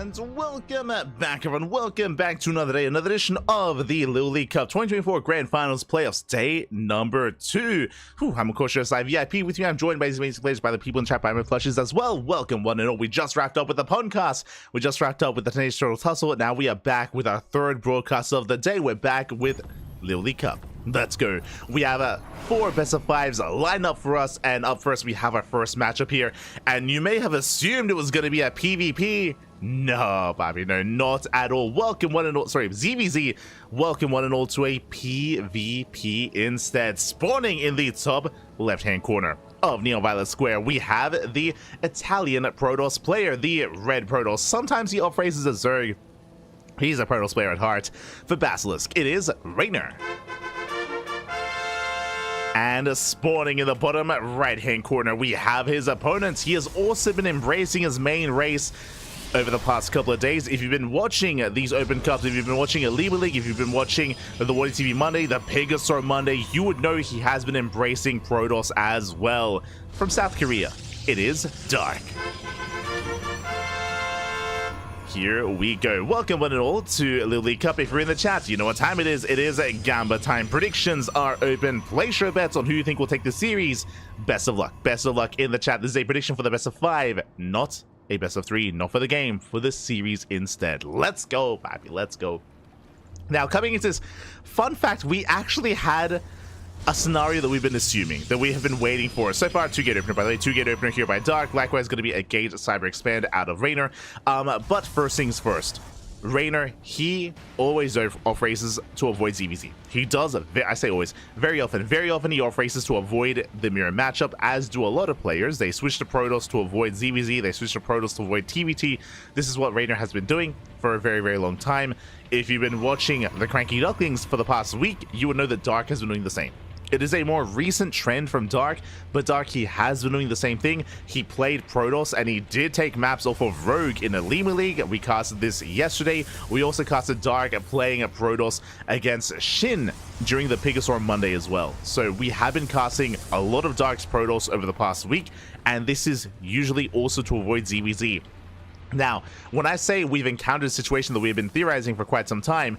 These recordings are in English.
And welcome back, everyone. Welcome back to another day, another edition of the LiuLi Cup 2024 Grand Finals Playoffs, day number 2. I'm of course your side VIP. With you, I'm joined by these amazing players, by the people in chat, by my plushes as well. Welcome, one and all. We just wrapped up with the podcast. We just wrapped up with the Teenage Turtles Hustle. Now we are back with our third broadcast of the day. We're back with LiuLi Cup. Let's go. We have 4 best of 5s lined up for us, and up first we have our first matchup here. And you may have assumed it was going to be a PvP. No, Bobby, no, not at all. Welcome one and all, sorry, ZVZ, welcome one and all to a PvP instead. Spawning in the top left-hand corner of Neon Violet Square, we have the Italian Protoss player, the Red Protoss. Sometimes he off-phrases as Zerg. He's a Protoss player at heart. For Basilisk, it is Reynor. And spawning in the bottom right-hand corner, we have his opponent. He has also been embracing his main race over the past couple of days. If you've been watching these open cups, if you've been watching a LiuLi, if you've been watching the Warrior TV Monday, the Pegasaur Monday, you would know he has been embracing Protoss as well. From South Korea, it is Dark. Here we go. Welcome one and all to LiuLi Cup. If you're in the chat, you know what time it is. It is Gamba time. Predictions are open. Place your bets on who you think will take the series. Best of luck. Best of luck in the chat. This is a prediction for the best of 5, not a best of 3, not for the game, for the series instead. Let's go, baby. Let's go. Now, coming into this, fun fact, we actually had a scenario that we've been assuming, that we have been waiting for. So far, 2-gate opener, by the way, 2-gate opener here by Dark. Likewise, going to be a gate cyber expand out of Reynor. But first things first, Reynor, he always off races to avoid ZVZ. He does, I say always, very often he off races to avoid the mirror matchup, as do a lot of players. They switch to Protoss to avoid ZVZ, they switch to Protoss to avoid TVT. This is what Reynor has been doing for a very, very long time. If you've been watching the CranKy Ducklings for the past week, you would know that Dark has been doing the same. It is a more recent trend from Dark, but Dark, he has been doing the same thing. He played Protoss, and he did take maps off of Rogue in the Lima League. We casted this yesterday. We also casted Dark playing a Protoss against Shin during the Pegasaur Monday as well. So we have been casting a lot of Dark's Protoss over the past week, and this is usually also to avoid ZVZ. Now, when I say we've encountered a situation that we've been theorizing for quite some time,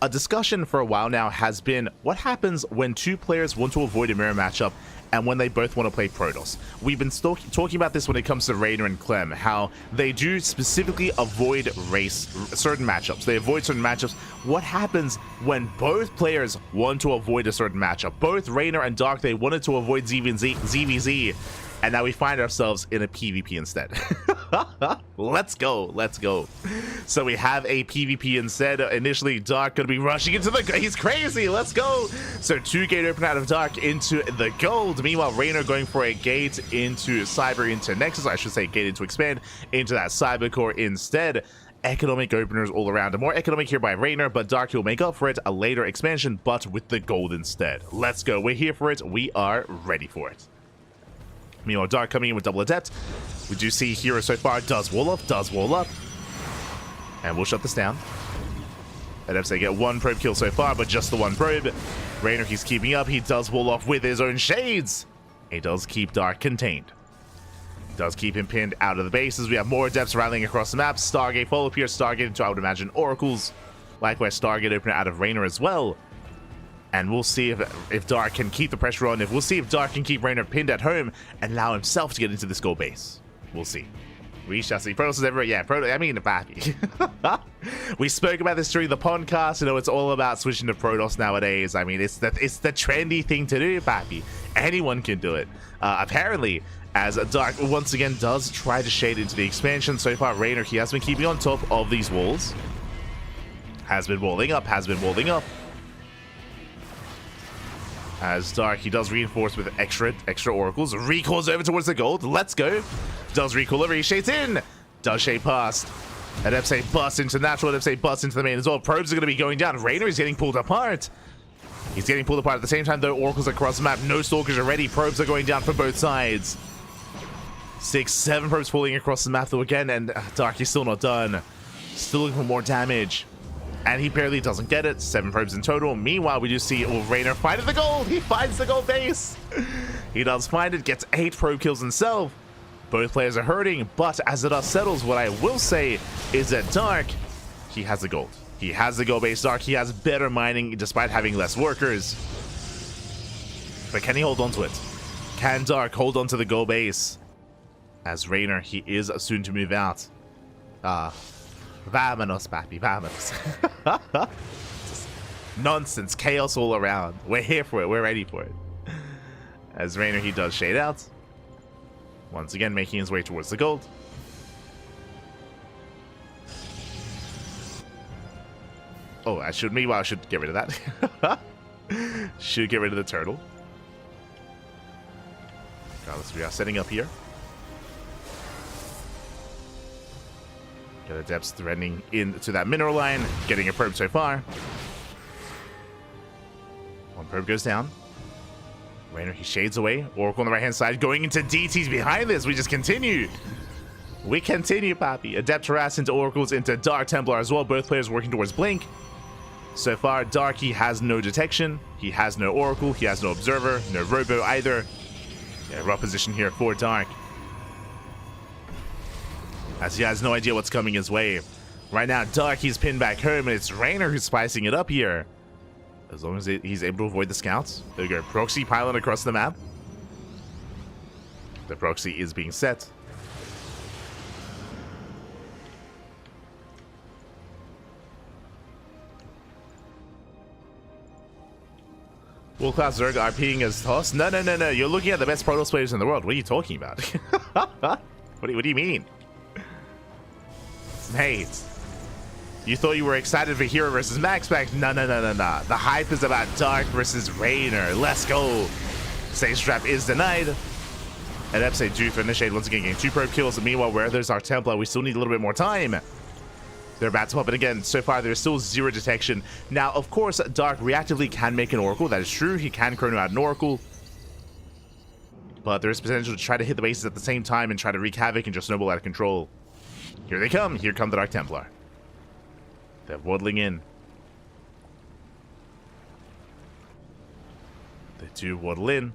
a discussion for a while now has been what happens when 2 players want to avoid a mirror matchup and when they both want to play Protoss. We've been talking about this when it comes to Reynor and Clem, how they do specifically avoid certain matchups. They avoid certain matchups. What happens when both players want to avoid a certain matchup? Both Reynor and Dark, they wanted to avoid ZVZ, and now we find ourselves in a PvP instead. Let's go, let's go. So we have a PvP instead. Initially, Dark gonna be rushing into the, he's crazy, let's go. So 2-gate open out of Dark into the gold. Meanwhile, Reynor going for a gate into Cyber, into Nexus, I should say gate into Expand, into that Cyber Core instead. Economic openers all around. More economic here by Reynor, but Dark will make up for it a later expansion, but with the gold instead. Let's go, we're here for it, we are ready for it. Meanwhile, Dark coming in with double adept. We do see Hero so far does wall up. And we'll shut this down. Adepts, they get 1 probe kill so far, but just the 1 probe. Reynor, he's keeping up. He does wall off with his own shades. He does keep Dark contained. Does keep him pinned out of the bases. We have more adepts rallying across the map. Stargate follow up here. Stargate into, I would imagine, Oracles. Likewise, Stargate opener out of Reynor as well. And we'll see if Dark can keep the pressure on. We'll see if Dark can keep Reynor pinned at home and allow himself to get into this gold base. We'll see. We shall see. Protoss is everywhere. Yeah, I mean, Bappy. We spoke about this during the podcast. You know, it's all about switching to Protoss nowadays. I mean, it's the trendy thing to do, Bappy. Anyone can do it. Apparently, as Dark once again does try to shade into the expansion. So far, Reynor, he has been keeping on top of these walls. Has been walling up. As Dark, he does reinforce with extra oracles. Recalls over towards the gold. Let's go. Does recall over. He shades in. Does shade past. Adepts bust into natural. Adepts bust into the main as well. Probes are going to be going down. Reynor is getting pulled apart. He's getting pulled apart at the same time, though. Oracles across the map. No stalkers are ready. Probes are going down from both sides. 6, 7 probes falling across the map, though, again. And Dark is still not done. Still looking for more damage. And he barely doesn't get it. 7 probes in total. Meanwhile, we do see Reynor finding the gold. He finds the gold base. He does find it. Gets 8 probe kills himself. Both players are hurting, but as the dust settles, what I will say is that Dark, he has the gold. He has the gold base. Dark, he has better mining despite having less workers. But can he hold on to it? Can Dark hold on to the gold base? As Reynor, he is soon to move out. Vámonos, papi, vámonos. Nonsense, chaos all around. We're here for it. We're ready for it. As Reynor, he does shade out. Once again, making his way towards the gold. Oh, meanwhile, I should get rid of that. Should get rid of the turtle. Regardless, we are setting up here. Get the depths threading into that mineral line. Getting a probe so far. One probe goes down. Reynor, he shades away. Oracle on the right-hand side going into DTs behind this. We just continue. We continue, papi. Adept harass into Oracles into Dark Templar as well. Both players working towards Blink. So far, Dark, he has no detection. He has no Oracle. He has no Observer. No Robo either. Yeah, rough position here for Dark. As he has no idea what's coming his way. Right now, Dark, he's pinned back home, and it's Reynor who's spicing it up here. As long as he's able to avoid the scouts. There we go. Proxy pylon across the map. The proxy is being set. World-class Zerg RPing as toss? No. You're looking at the best Protoss players in the world. What are you talking about? What do you mean? Mate. You thought you were excited for Hero versus MaxPax? No. The hype is about Dark versus Reynor. Let's go. Stage trap is denied. And Epsay due to initiate once again, getting 2 probe kills. And meanwhile, where there's our Templar, we still need a little bit more time. They're about to pop it again. So far, there's still 0 detection. Now, of course, Dark reactively can make an Oracle. That is true. He can chrono out an Oracle. But there is potential to try to hit the bases at the same time and try to wreak havoc and just snowball out of control. Here they come. Here come the Dark Templar. They're waddling in. They do waddle in.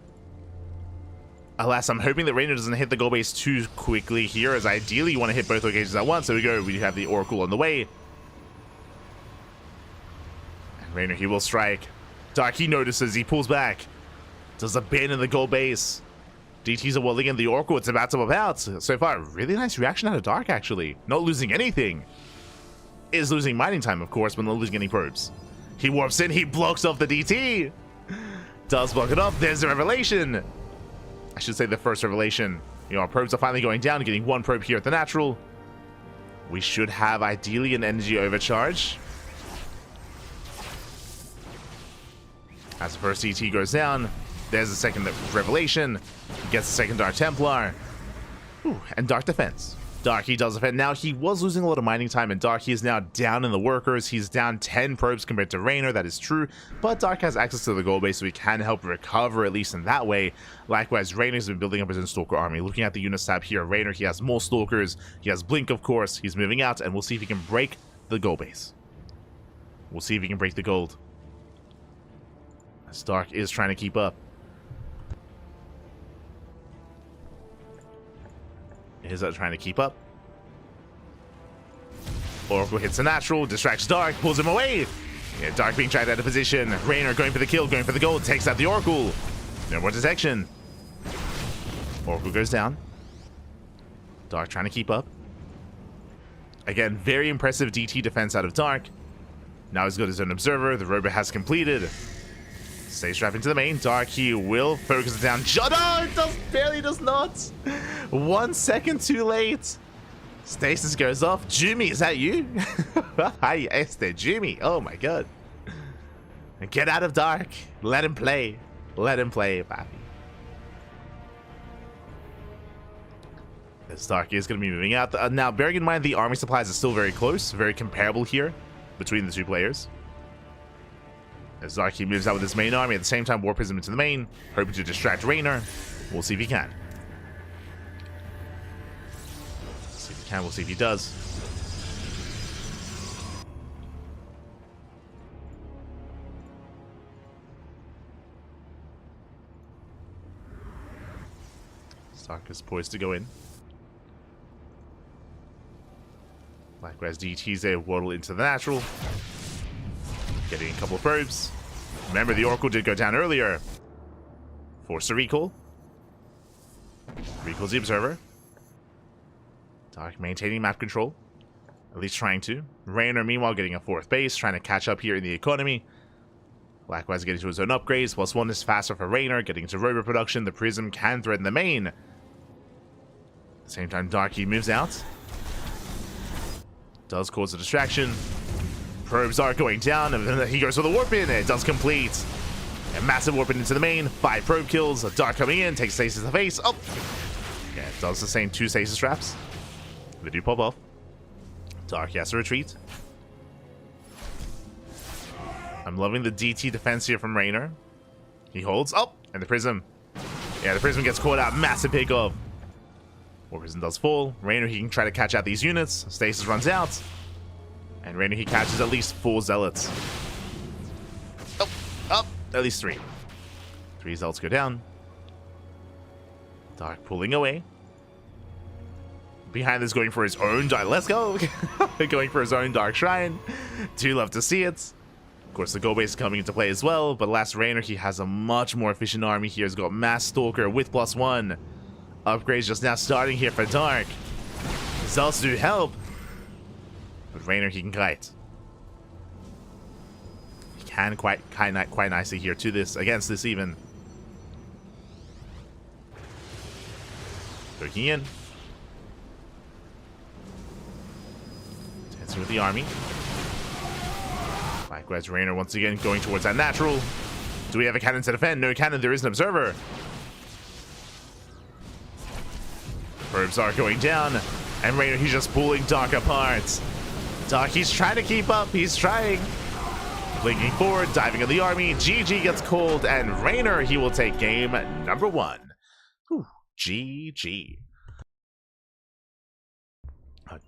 Alas, I'm hoping that Reynor doesn't hit the goal base too quickly here, as ideally you want to hit both locations at once. There we go. We have the Oracle on the way. And Reynor, he will strike. Dark, he notices. He pulls back. Does a bend in the goal base. DTs are waddling in the Oracle. It's about to pop out. So far, really nice reaction out of Dark, actually. Not losing anything. Is losing mining time, of course, but not losing any probes. He warps in. He blocks off the DT. Does block it off. There's a revelation. I should say the first revelation. You know, our probes are finally going down, getting 1 probe here at the natural. We should have, ideally, an energy overcharge. As the first DT goes down, there's the second revelation. He gets the second Dark Templar. Ooh, and Dark Defense. Dark, he does defend. Now, he was losing a lot of mining time, and Dark, he is now down in the workers. He's down 10 probes compared to Reynor, that is true. But Dark has access to the gold base, so he can help recover, at least in that way. Likewise, Reynor's been building up his own Stalker army. Looking at the units tab here, Reynor, he has more Stalkers. He has Blink, of course. He's moving out, and we'll see if he can break the gold base. We'll see if he can break the gold. As Dark is trying to keep up. Is trying to keep up. Oracle hits the natural, distracts Dark, pulls him away. Yeah, Dark being dragged out of position. Reynor going for the kill, going for the gold, takes out the Oracle. No more detection. Oracle goes down. Dark trying to keep up. Again, very impressive DT defense out of Dark. Now he's got his own Observer. The Robo has completed. Stay strapped into the main. Dark, he will focus it down. No, it barely does not. 1 second too late. Stasis goes off. Jimmy, is that you? Hi, este, Jimmy. Oh my god. Get out of Dark. Let him play. Let him play, papi. This Dark is going to be moving out. Now, bearing in mind the army supplies are still very close, very comparable here between the 2 players. As Dark, he moves out with his main army, at the same time Warp Prism into the main, hoping to distract Reynor. We'll see if he can. See if he can, we'll see if he does. Dark is poised to go in. Likewise, DT's there, waddle into the natural. Getting a couple of probes. Remember, the Oracle did go down earlier. Force a recall. Recalls the Observer. Dark maintaining map control. At least trying to. Reynor, meanwhile, getting a 4th base, trying to catch up here in the economy. Likewise, getting to his own upgrades. +1 is faster for Reynor, getting into robot production. The Prism can threaten the main. At the same time, Darky moves out. Does cause a distraction. Probes are going down, and then he goes for the warp in. It does complete. A massive warp in into the main. 5 probe kills. Dark coming in, takes stasis to the face. Oh! Yeah, it does the same 2 stasis traps. They do pop off. Dark has to retreat. I'm loving the DT defense here from Reynor. He holds. Oh! And the Prism. Yeah, the Prism gets caught out. Massive pickoff. War Prism does fall. Reynor, he can try to catch out these units. Stasis runs out. And Reynor, he catches at least 4 Zealots. Oh! Oh! At least 3. 3 Zealots go down. Dark pulling away. Behind this, going for his own Dark. Let's go! Going for his own Dark Shrine. Do love to see it. Of course, the Go base is coming into play as well. But last Reynor, he has a much more efficient army here. He's got Mass Stalker with +1. Upgrades just now starting here for Dark. Zealots do help. But Reynor, he can kite. He can quite nicely here to this, against this even. Looking in. Dancing with the army. Likewise, Reynor once again going towards that natural. Do we have a cannon to defend? No cannon, there is an observer. Probes are going down. And Reynor, he's just pulling Dark apart. Dark, he's trying to keep up. He's trying. Blinking forward, diving in the army. GG gets called, and Reynor, he will take game number 1. Whew, GG.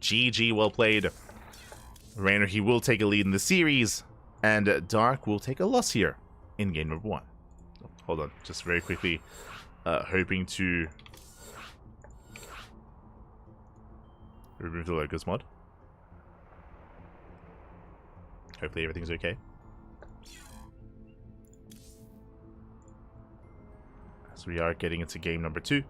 GG, well played. Reynor, he will take a lead in the series, and Dark will take a loss here in game number 1. Oh, hold on, just very quickly, hoping to remove the logos mod. Hopefully everything's okay. So we are getting into game number 2.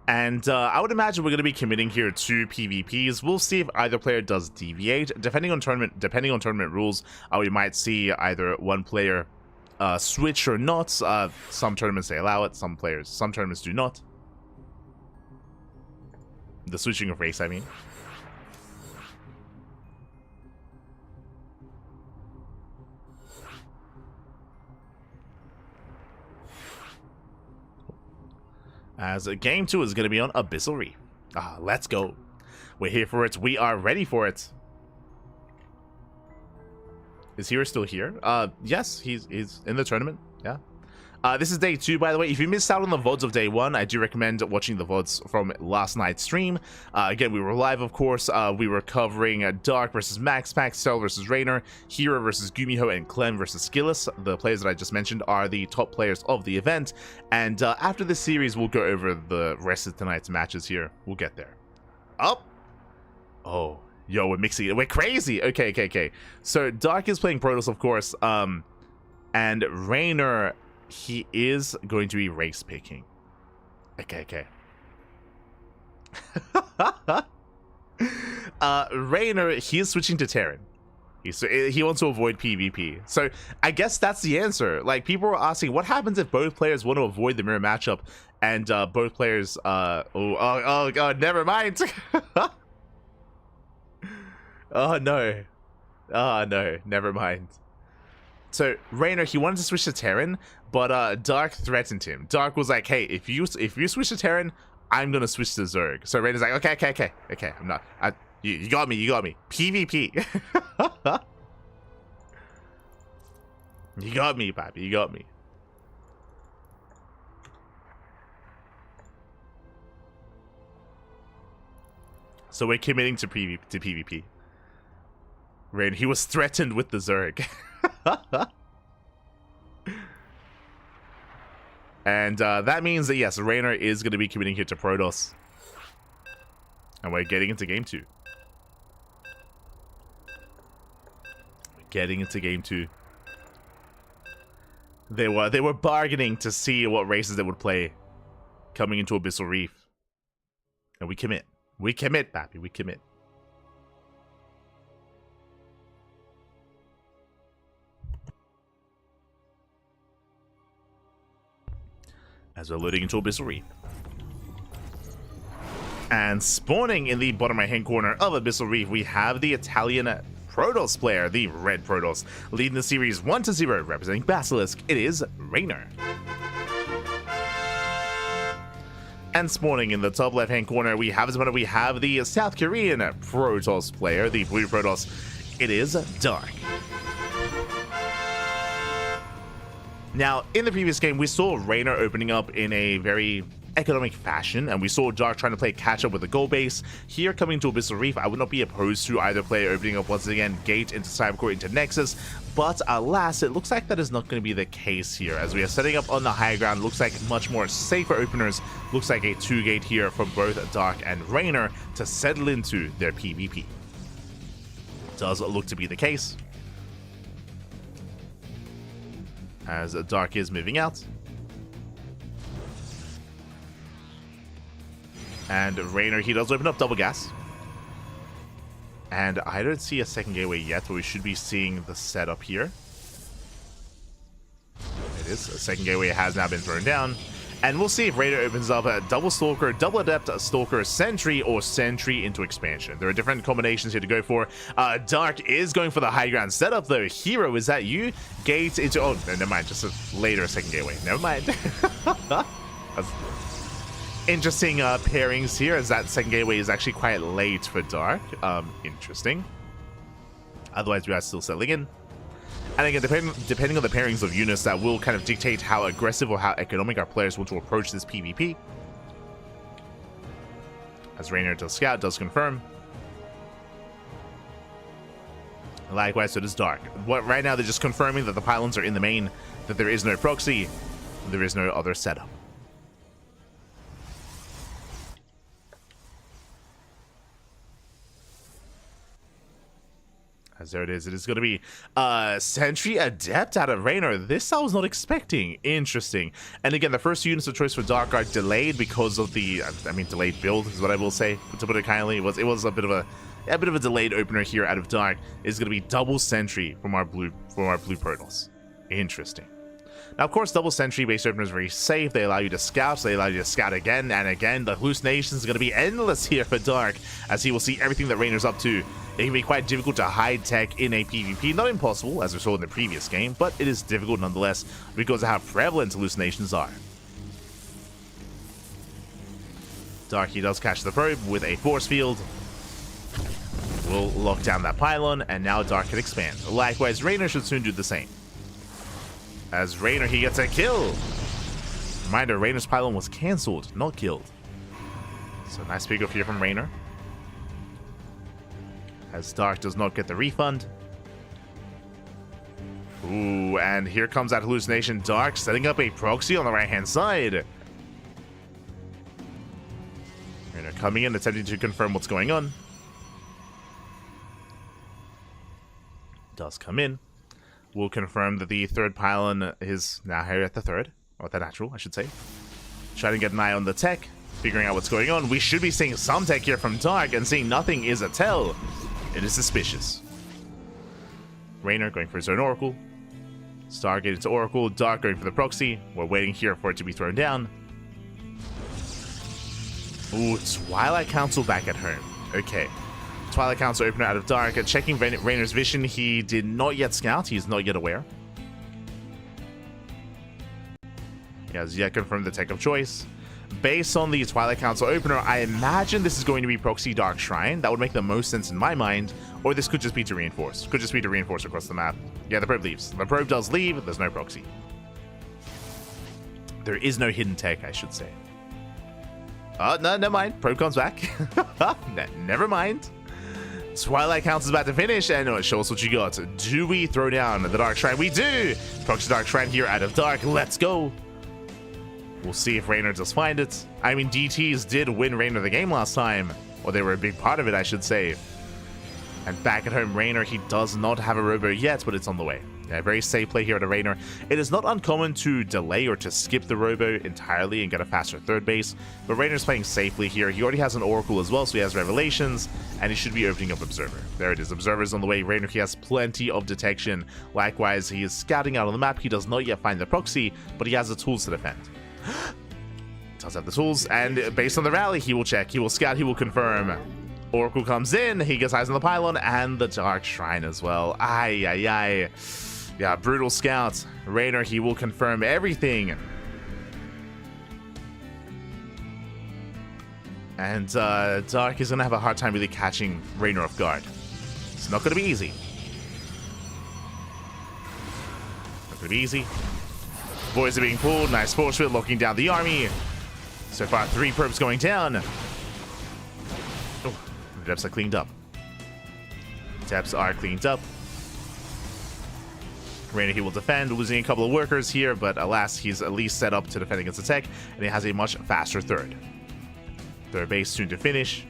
And I would imagine we're going to be committing here to PvPs. We'll see if either player does deviate. Depending on tournament rules, we might see either one player switch or not. Some tournaments they allow it, some tournaments do not. The switching of race, I mean. As game 2 is going to be on Abyssal Reef. Let's go. We're here for it. We are ready for it. Is Hero still here? Yes, he's in the tournament. Yeah. This is day 2, by the way. If you missed out on the VODs of day 1, I do recommend watching the VODs from last night's stream. Again, we were live, of course. We were covering Dark versus MaxPax, Serral versus Reynor, Hero versus Gumiho, and Clem versus Skillis. The players that I just mentioned are the top players of the event. And after this series, we'll go over the rest of tonight's matches here. We'll get there. Up. Oh, yo, we're mixing it. We're crazy. Okay. So Dark is playing Protoss, of course. And Reynor, he is going to be race picking. Okay. Reynor, he is switching to Terran. He wants to avoid PvP. So I guess that's the answer. Like, people were asking, what happens if both players want to avoid the mirror matchup and both players oh god, never mind. Oh no, never mind. So Reynor, he wanted to switch to Terran, but Dark threatened him. Dark was like, hey, if you switch to Terran, I'm gonna switch to Zerg. So Reynor's like, okay, I'm not. You got me. PvP. You got me, papi. You got me. So we're committing to PvP. Reynor, he was threatened with the Zerg. And that means that, yes, Reynor is going to be committing here to Protoss. And we're getting into game 2. Getting into game 2. They were bargaining to see what races they would play coming into Abyssal Reef. And we commit. We commit, Pappy. We commit. As we're loading into Abyssal Reef. And spawning in the bottom right-hand corner of Abyssal Reef, we have the Italian Protoss player, the Red Protoss, leading the series 1-0, representing Basilisk. It is Reynor. And spawning in the top left-hand corner, we have the South Korean Protoss player, the Blue Protoss. It is Dark. Now, in the previous game, we saw Reynor opening up in a very economic fashion, and we saw Dark trying to play catch-up with the gold base. Here, coming to Abyssal Reef, I would not be opposed to either player opening up once again Gate into Cybercore into Nexus, but alas, it looks like that is not going to be the case here, as we are setting up on the high ground. Looks like much more safer openers. Looks like a 2-gate here from both Dark and Reynor to settle into their PvP. Does look to be the case, as Dark is moving out. And Reynor, he does open up double gas. And I don't see a second gateway yet, but we should be seeing the setup here. It is. A second gateway has now been thrown down. And we'll see if Reynor opens up a double Stalker, double Adept, Stalker, Sentry, or Sentry into Expansion. There are different combinations here to go for. Dark is going for the high ground setup, though. Hero, is that you? Gate into... Oh, no, never mind. Just a later second gateway. Never mind. That's interesting pairings here, as that second gateway is actually quite late for Dark. Interesting. Otherwise, we are still settling in. And again, depending on the pairings of units, that will kind of dictate how aggressive or how economic our players want to approach this PvP. As Reynor does scout, does confirm. Likewise, so does Dark. Right now, they're just confirming that the pylons are in the main, that there is no proxy, there is no other setup. As there it is going to be Sentry Adept out of Reynor. This I was not expecting. Interesting. And again, the first units of choice for Dark are delayed because of the, I mean, delayed build is what I will say. To put it kindly, it was a bit of a delayed opener here out of Dark. It's going to be double Sentry from our blue Protoss. Interesting. Now, of course, double Sentry base opener is very safe. They allow you to scout, so they allow you to scout again and again. The hallucinations is going to be endless here for Dark, as he will see everything that Reynor's up to. It can be quite difficult to hide tech in a PvP. Not impossible, as we saw in the previous game, but it is difficult nonetheless because of how prevalent hallucinations are. Dark, he does catch the probe with a force field. Will lock down that pylon, and now Dark can expand. Likewise, Reynor should soon do the same. As Reynor, he gets a kill. Reminder, Reynor's pylon was cancelled, not killed. So nice pick up here from Reynor. As Dark does not get the refund. Ooh, and here comes that hallucination. Dark setting up a proxy on the right-hand side. Reynor coming in, attempting to confirm what's going on. Does come in. We'll confirm that the third pylon is now here at the third. Or at the natural, I should say. Trying to get an eye on the tech. Figuring out what's going on. We should be seeing some tech here from Dark, and seeing nothing is a tell. It is suspicious. Reynor going for his own Oracle. Stargate into Oracle. Dark going for the proxy. We're waiting here for it to be thrown down. Ooh, Twilight Council back at home. Okay. Twilight Council opener out of Dark. Checking Reynor's vision. He did not yet scout. He is not yet aware. He has yet confirmed the tech of choice. Based on the Twilight Council opener, I imagine this is going to be Proxy Dark Shrine. That would make the most sense in my mind. Or this could just be to reinforce. Could just be to reinforce across the map. Yeah, the probe leaves. The probe does leave. There's no proxy. There is no hidden tech, I should say. Oh, no, never mind. Probe comes back. Never mind. Twilight Council is about to finish, and show us what you got. Do we throw down the Dark Shrine? We do! Proxy Dark Shrine here out of Dark. Let's go! We'll see if Reynor does find it. I mean, DTs did win Reynor the game last time. Or they were a big part of it, I should say. And back at home, Reynor, he does not have a robo yet, but it's on the way. Yeah, very safe play here at a Reynor. It is not uncommon to delay or to skip the robo entirely and get a faster third base, but Reynor's playing safely here. He already has an Oracle as well, so he has Revelations, and he should be opening up Observer. There it is, Observer's on the way. Reynor, he has plenty of detection. Likewise, he is scouting out on the map. He does not yet find the proxy, but he has the tools to defend. Does have the tools, and based on the rally, he will check, he will scout, he will confirm. Oracle comes in, he gets eyes on the pylon, and the Dark Shrine as well. Ay, ay, ay. Yeah, brutal scout. Reynor, he will confirm everything. And Dark is going to have a hard time really catching Reynor off guard. It's not going to be easy. Not going to be easy. Boys are being pulled. Nice force field, locking down the army. So far, 3 probes going down. The depths are cleaned up. Depths are cleaned up. Reynor, he will defend, losing a couple of workers here, but alas, he's at least set up to defend against the tech, and he has a much faster third. Third base soon to finish.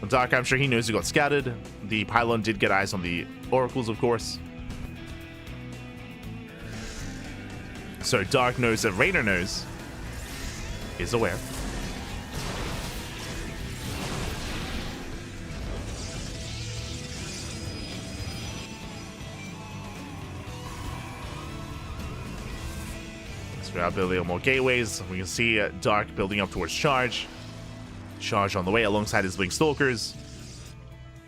Dark, I'm sure he knows he got scouted. The pylon did get eyes on the oracles, of course. So Dark knows that Reynor knows. Is aware. Serral building more gateways. We can see Dark building up towards Charge. Charge on the way alongside his Blink Stalkers.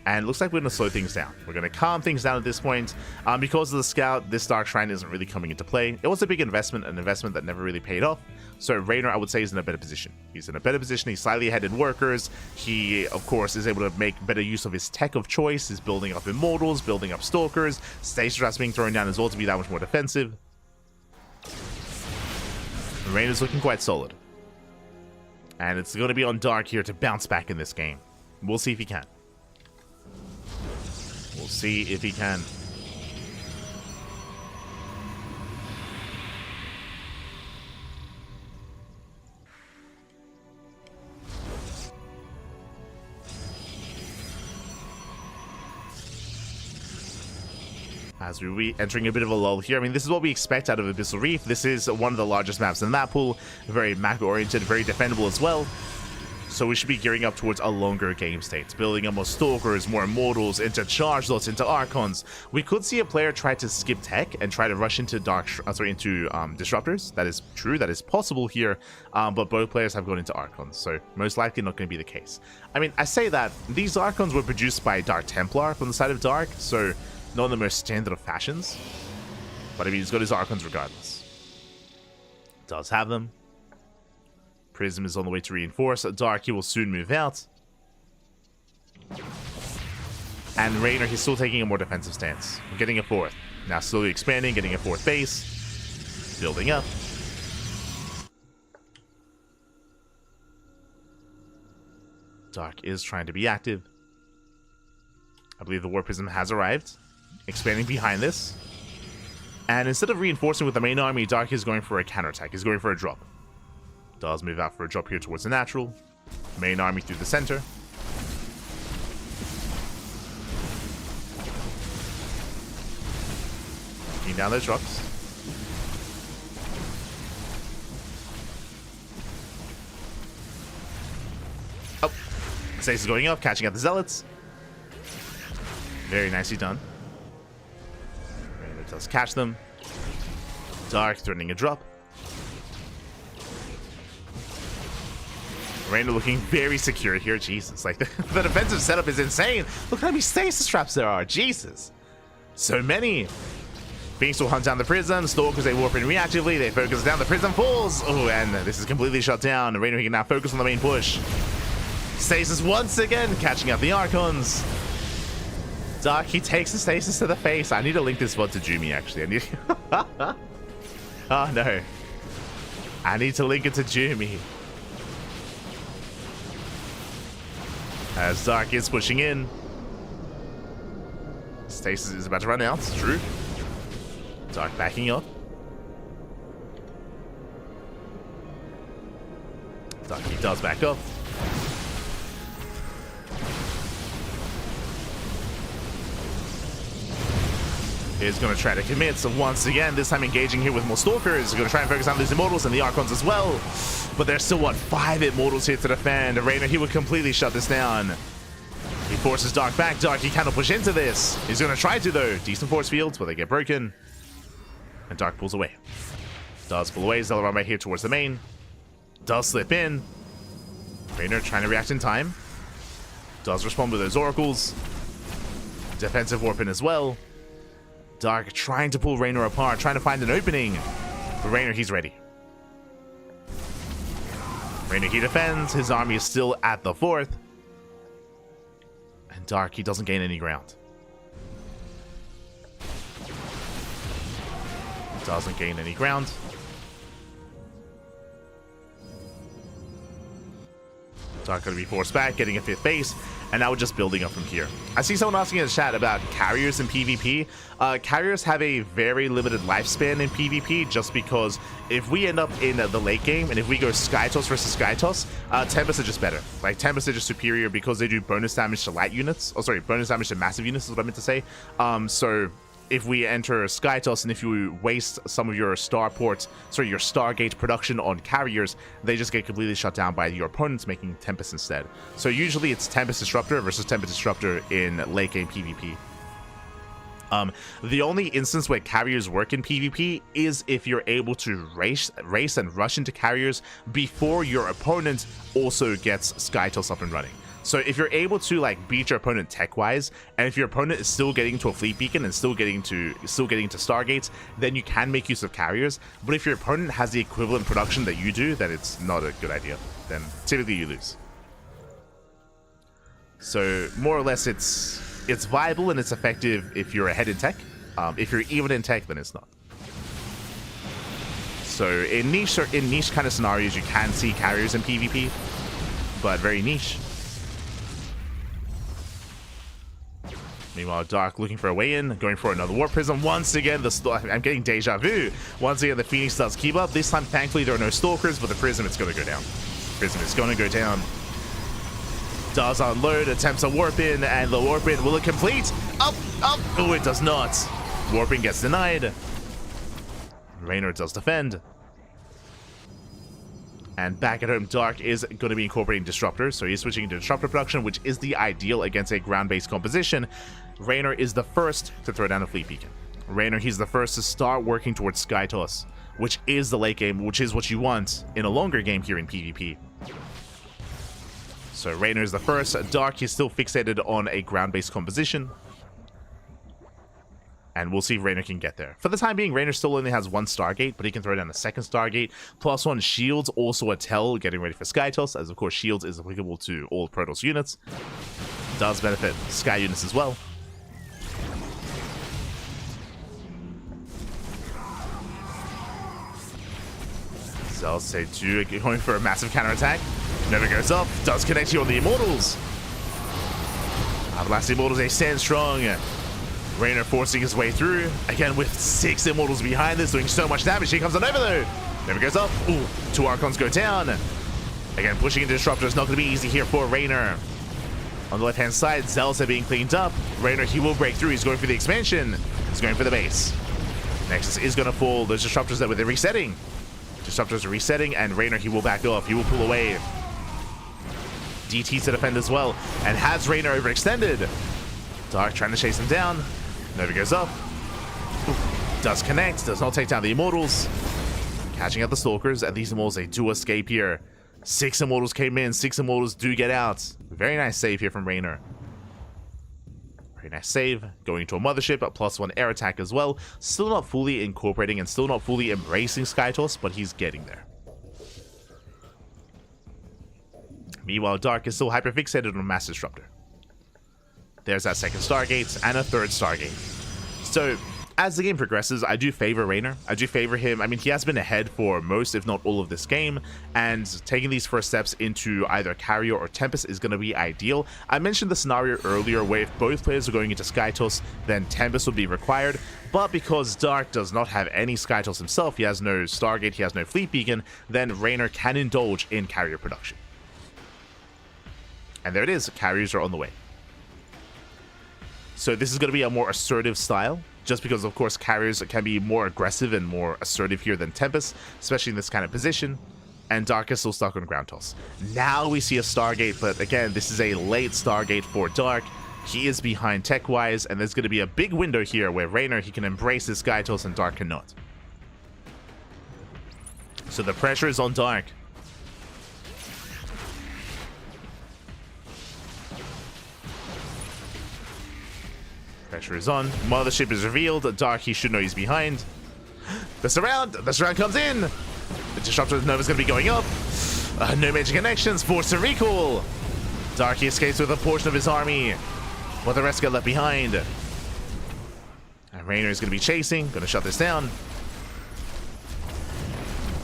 And it looks like we're going to slow things down. We're going to calm things down at this point. Because of the scout, this Dark Shrine isn't really coming into play. It was a big investment, an investment that never really paid off. So Reynor, I would say, is in a better position. He's in a better position. He's slightly ahead in workers. He, of course, is able to make better use of his tech of choice. He's building up Immortals, building up Stalkers. Stasis Traps being thrown down as well to be that much more defensive. Reynor's looking quite solid. And it's going to be on Dark here to bounce back in this game. We'll see if he can. We'll see if he can. As we're entering a bit of a lull here. I mean, this is what we expect out of Abyssal Reef. This is one of the largest maps in the map pool. Very map-oriented, very defendable as well. So we should be gearing up towards a longer game state. Building up more Stalkers, more Immortals, into Charge Lots, into Archons. We could see a player try to skip tech and try to rush into Disruptors. That is true, that is possible here. But both players have gone into Archons, so most likely not going to be the case. I mean, I say that. These Archons were produced by Dark Templar from the side of Dark, so not in the most standard of fashions. But I mean, he's got his Archons regardless. Does have them. Prism is on the way to reinforce. Dark, he will soon move out. And Reynor, he's still taking a more defensive stance. Getting a fourth. Now slowly expanding, getting a fourth base. Building up. Dark is trying to be active. I believe the War Prism has arrived. Expanding behind this. And instead of reinforcing with the main army, Dark is going for a counterattack. He's going for a drop. Does move out for a drop here towards the natural. Main army through the center. Taking down those drops. Oh, Stasis going up, catching up the Zealots. Very nicely done. Reynor does catch them. Dark threatening a drop. Reynor looking very secure here. Jesus, like the defensive setup is insane. Look how many stasis traps there are. Jesus. So many. Beings will hunt down the Prism. Stalkers, they warp in reactively. They focus down. The Prism falls. Oh, and this is completely shut down. Reynor, he can now focus on the main push. Stasis once again, catching up the Archons. Dark, he takes the Stasis to the face. I need to link this VOD to Jumi, actually. I need... Oh, no. I need to link it to Jumi. As Dark is pushing in. Stasis is about to run out, true. Dark backing up. Dark, he does back up. is going to try to commit. So once again, this time engaging here with more Stalkers. Going to try and focus on these Immortals and the Archons as well. But there's still, what, 5 Immortals here to defend. Reynor, he would completely shut this down. He forces Dark back. Dark, he cannot push into this. He's going to try to, though. Decent force fields, but they get broken. And Dark pulls away. Does pull away. Zell run right here towards the main. Does slip in. Reynor trying to react in time. Does respond with those Oracles. Defensive warp in as well. Dark trying to pull Reynor apart, trying to find an opening. But Reynor, he's ready. Reynor, he defends. His army is still at the 4th. And Dark, he doesn't gain any ground. Doesn't gain any ground. Dark going to be forced back, getting a 5th base, and now we're just building up from here. I see someone asking in the chat about carriers in PvP. Carriers have a very limited lifespan in PvP, just because if we end up in the late game, and if we go Skytoss versus Skytoss, Tempest are just better. Like, Tempest are just superior because they do bonus damage to light units. Oh, sorry, bonus damage to massive units is what I meant to say. So if we enter Skytoss and if you waste some of your your Stargate production on carriers, they just get completely shut down by your opponents, making Tempest instead. So usually it's Tempest Disruptor versus Tempest Disruptor in late game PvP. The only instance where carriers work in PvP is if you're able to race and rush into carriers before your opponent also gets Skytoss up and running. So if you're able to like beat your opponent tech-wise, and if your opponent is still getting to a fleet beacon and still getting to Stargates, then you can make use of carriers. But if your opponent has the equivalent production that you do, then it's not a good idea. Then typically you lose. So more or less, it's viable and it's effective if you're ahead in tech. If you're even in tech, then it's not. So in niche kind of scenarios, you can see carriers in PvP, but very niche. Meanwhile, Dark looking for a way in, going for another Warp Prism. Once again, I'm getting deja vu. Once again, the Phoenix does keep up. This time, thankfully, there are no Stalkers, but the Prism, it's going to go down. Prism is going to go down. Does unload, attempts a Warp in, and the Warp in, will it complete? Up! Oh, it does not. Warping gets denied. Reynor does defend. And back at home, Dark is going to be incorporating Disruptor, so he's switching to Disruptor production, which is the ideal against a ground-based composition. Reynor is the first to throw down a Fleet Beacon. Reynor, he's the first to start working towards Skytoss, which is the late game, which is what you want in a longer game here in PvP. So Reynor is the first. Dark is still fixated on a ground-based composition. And we'll see if Reynor can get there. For the time being, Reynor still only has 1 Stargate, but he can throw down a 2nd Stargate. +1 Shields, also a tell, getting ready for Skytoss, as of course Shields is applicable to all Protoss units. Does benefit Sky units as well. Zell say 2 going for a massive counterattack. Never goes up. Does connect you on the Immortals. Blast Immortals, they stand strong. Reynor forcing his way through. Again with 6 Immortals behind this, doing so much damage. He comes on over though. Never goes up. Ooh, 2 Archons go down. Again, pushing into Disruptor is not going to be easy here for Reynor. On the left-hand side, Zelsa being cleaned up. Reynor, he will break through. He's going for the expansion. He's going for the base. Nexus is going to fall. Those Disruptors that were resetting. Disruptors are resetting, and Reynor, he will back off. He will pull away. DT to defend as well, and has Reynor overextended. Dark trying to chase him down. Nova goes up. Ooh, does connect. Does not take down the Immortals. Catching out the Stalkers, and these Immortals, they do escape here. 6 Immortals came in. 6 Immortals do get out. Very nice save here from Reynor. Very nice save. Going to a Mothership, a +1 air attack as well. Still not fully incorporating and still not fully embracing Skytoss, but he's getting there. Meanwhile, Dark is still hyperfixated on Mass Disruptor. There's that 2nd Stargate and a 3rd Stargate. So, as the game progresses, I do favor Reynor. I do favor him. I mean, he has been ahead for most, if not all of this game, and taking these first steps into either Carrier or Tempest is going to be ideal. I mentioned the scenario earlier where if both players are going into Skytoss, then Tempest would be required, but because Dark does not have any Skytoss himself, he has no Stargate, he has no Fleet Beacon, then Reynor can indulge in Carrier production. And there it is, Carriers are on the way. So this is going to be a more assertive style. just because, of course, carriers can be more aggressive and more assertive here than Tempest, especially in this kind of position. And Dark is still stuck on ground toss. Now we see a Stargate, but again, this is a late Stargate for Dark. He is behind tech-wise, and there's going to be a big window here where Reynor, he can embrace this Sky Toss and Dark cannot. So the pressure is on Dark. Pressure is on. Mothership is revealed. Dark, he should know he's behind. The surround comes in. The Disruptor Nova is going to be going up. No major connections. Forced to recall. Dark, he escapes with a portion of his army, but the rest get left behind. And Reynor is going to be chasing. Going to shut this down.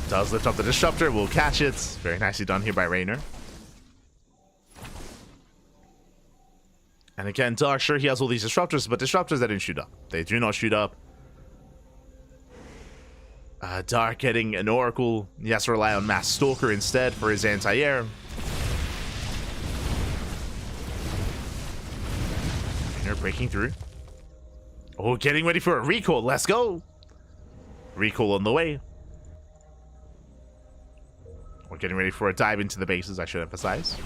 Does lift up the Disruptor. Will catch it. Very nicely done here by Reynor. And again, Dark, sure, he has all these Disruptors, but Disruptors that didn't shoot up. They do not shoot up. Dark getting an Oracle. He has to rely on Mass Stalker instead for his anti-air. Reynor breaking through. Oh, getting ready for a recall. Let's go. Recall on the way. We're getting ready for a dive into the bases, I should emphasize.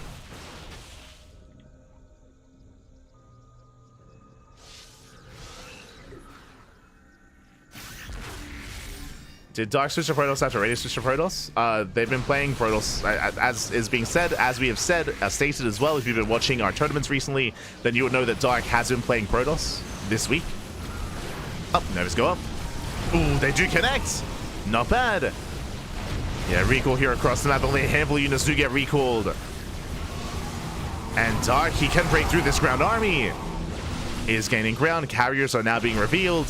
Did Dark switch to Protoss after Radius switch to Protoss? They've been playing Protoss, as is being said, as we have said, stated as well. If you've been watching our tournaments recently, then you would know that Dark has been playing Protoss this week. Oh, Novas go up. Ooh, they do connect. Not bad. Yeah, recall here across the map. Only a handful of units do get recalled. And Dark, he can break through this ground army. He is gaining ground. Carriers are now being revealed.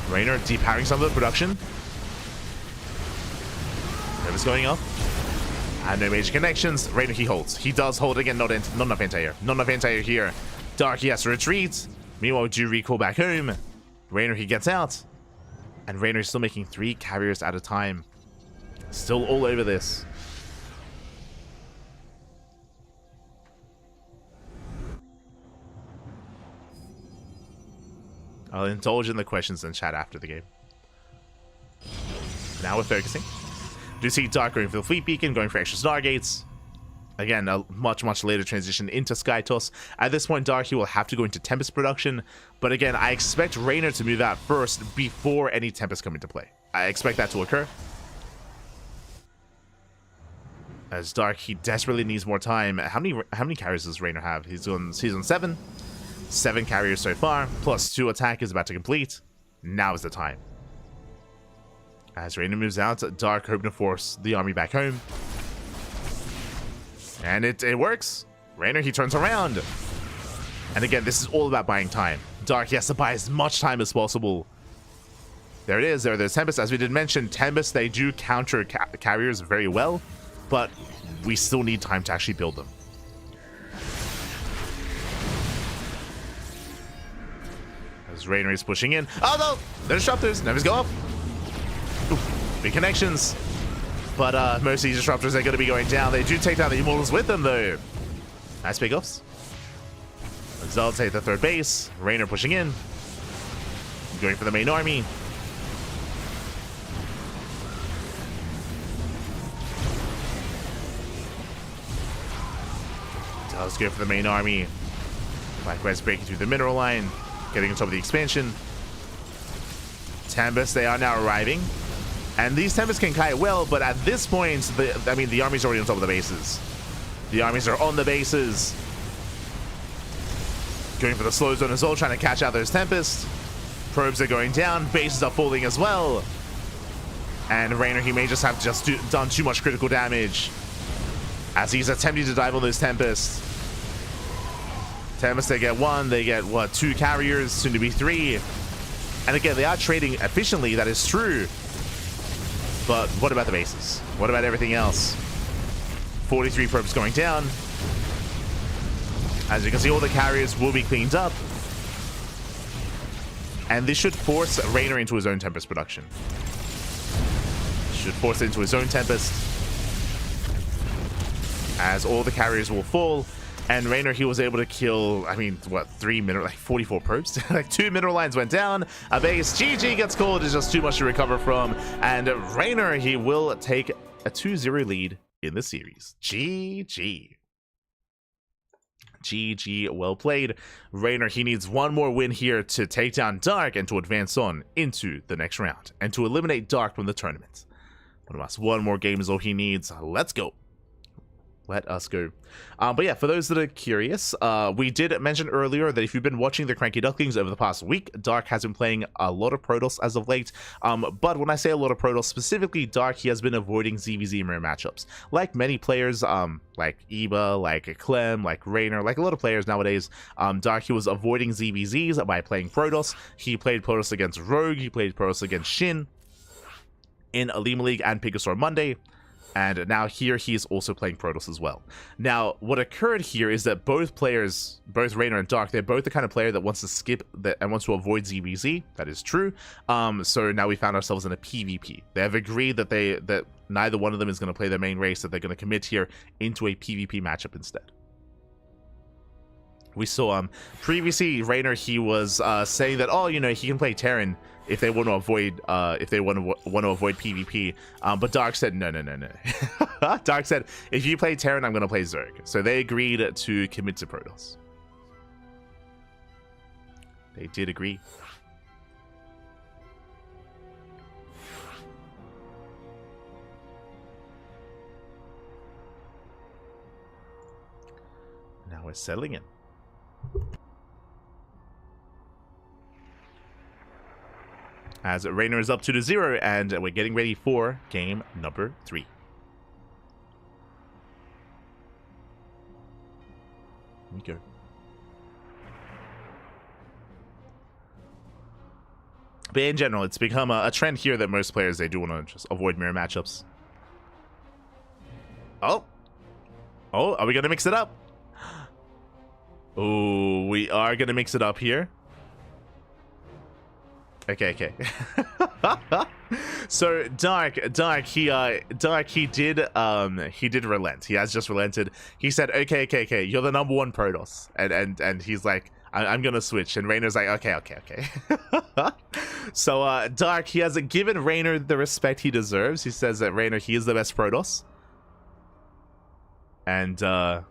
Reynor depowering some of the production. Novas going up. And no major connections. Reynor, he holds. He does hold again. Not enough anti-air. Not enough anti-air here. Dark, he has to retreat. Meanwhile, we do recall back home. Reynor, he gets out. And Reynor is still making 3 carriers at a time. Still all over this. I'll indulge in the questions in chat after the game. Now we're focusing. Do you see Dark going for the Fleet Beacon, going for extra Stargates? Again, a much later transition into Sky Toss. At this point, Dark, he will have to go into Tempest production. But again, I expect Reynor to move out first before any Tempest come into play. I expect that to occur. As Dark, he desperately needs more time. How many carriers does Reynor have? He's on 7. 7 carriers so far, plus 2 attack is about to complete. Now is the time. As Reynor moves out, Dark hoping to force the army back home. And it works. Reynor, he turns around. And again, this is all about buying time. Dark, he has to buy as much time as possible. There it is. There are those Tempests. As we did mention, Tempests, they do counter carriers very well, but we still need time to actually build them. As Reynor is pushing in. Oh no! The Disruptors! Novas go up! Ooh, big connections. But most of these Disruptors are going to be going down. They do take down the Immortals with them though. Nice pickoffs. Zell take the 3rd base. Reynor pushing in. Going for the main army. Let's go for the main army. Likewise breaking through the mineral line. Getting on top of the expansion. Tempests, they are now arriving. And these Tempests can kite well, but at this point, the army's already on top of the bases. The armies are on the bases. Going for the slow zone as well, trying to catch out those Tempests. Probes are going down. Bases are falling as well. And Reynor, he may just have done too much critical damage as he's attempting to dive on those Tempests. Tempests, they get 1, they get, what, 2 carriers, soon to be 3. And again, they are trading efficiently, that is true. But what about the bases? What about everything else? 43 probes going down. As you can see, all the carriers will be cleaned up. And this should force Reynor into his own Tempest production. Should force it into his own Tempest. As all the carriers will fall. And Reynor, he was able to kill, I mean, what, 44 probes? Like 2 mineral lines went down. A base GG gets called. It's just too much to recover from. And Reynor, he will take a 2-0 lead in the series. GG. GG, well played. Reynor, he needs one more win here to take down Dark and to advance on into the next round. And to eliminate Dark from the tournament. One more game is all he needs. Let's go. Let us go. But yeah, for those that are curious, we did mention earlier that if you've been watching the CranKy Ducklings over the past week, Dark has been playing a lot of Protoss as of late. But when I say a lot of Protoss, specifically Dark, he has been avoiding ZVZ mirror matchups. Like many players, like Eba, like Clem, like Reynor, like a lot of players nowadays, Dark, he was avoiding ZVZs by playing Protoss. He played Protoss against Rogue, he played Protoss against Shin in Alima League and Pickasaur Monday. And now here he is also playing Protoss as well. Now, what occurred here is that both players, both Reynor and Dark, they're both the kind of player that wants to skip that and wants to avoid ZVZ. That is true. So now we found ourselves in a PvP. They have agreed that neither one of them is going to play their main race, that they're going to commit here into a PvP matchup instead. We saw previously Reynor, he was saying that, oh, you know, he can play Terran if they want to avoid PvP. But Dark said no. Dark said, if you play Terran, I'm going to play Zerg. So they agreed to commit to Protoss. They did agree. Now we're settling in. As Reynor is up 2-0, and we're getting ready for game number 3. Here we go. But in general, it's become a trend here that most players, they do want to just avoid mirror matchups. Oh, are we going to mix it up? Oh, we are going to mix it up here. Okay. So Dark, he did relent. He has just relented. He said, okay, you're the #1 Protoss, and he's like, I'm gonna switch. And Reynor's like, okay. So Dark, he has given Reynor the respect he deserves. He says that Reynor, he is the best Protoss, and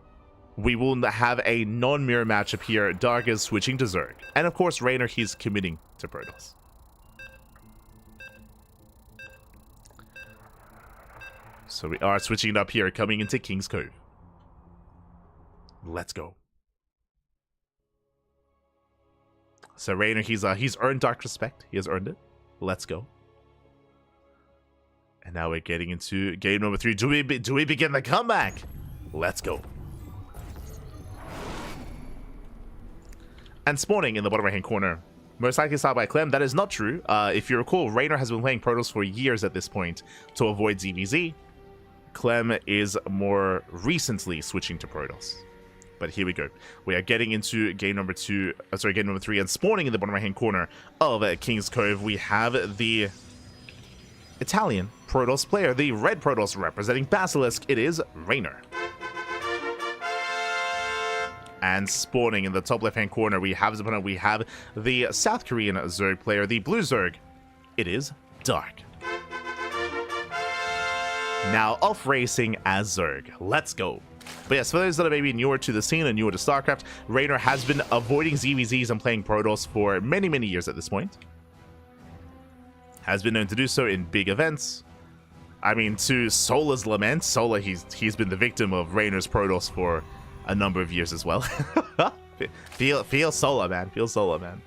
we will have a non-mirror matchup here. Dark is switching to Zerg, and of course Reynor, he's committing to Protoss. So we are switching it up here, coming into King's Cove. Let's go. So Reynor, he's earned Dark respect. He has earned it. Let's go. And now we're getting into game number 3. Do we begin the comeback? Let's go. And spawning in the bottom right-hand corner, most likely started by Clem. That is not true. If you recall, Reynor has been playing Protoss for years at this point to avoid ZVZ. Clem is more recently switching to Protoss. But here we go. We are getting into game number 3, and spawning in the bottom right-hand corner of King's Cove, we have the Italian Protoss player, the red Protoss representing Basilisk. It is Reynor. And spawning in the top left-hand corner, we have the South Korean Zerg player, the blue Zerg. It is Dark. Now off racing as Zerg. Let's go. But yes, for those that are maybe newer to the scene and newer to StarCraft, Reynor has been avoiding ZVZs and playing Protoss for many years at this point. Has been known to do so in big events. I mean, to Solar's lament, Solar, he's been the victim of Reynor's Protoss for a number of years as well. Feel Solar, man. Feel Solar, man.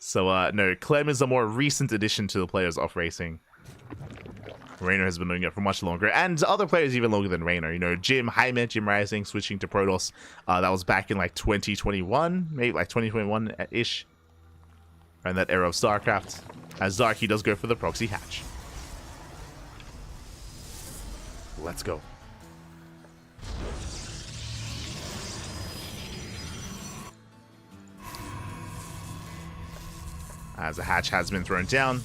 So, no, Clem is a more recent addition to the players off racing. Reynor has been doing it for much longer, and other players even longer than Reynor. You know, Jim Rising, switching to Protoss. That was back in like 2021, maybe like 2021-ish. Around that era of StarCraft. As Dark, he does go for the proxy hatch. Let's go. As the hatch has been thrown down.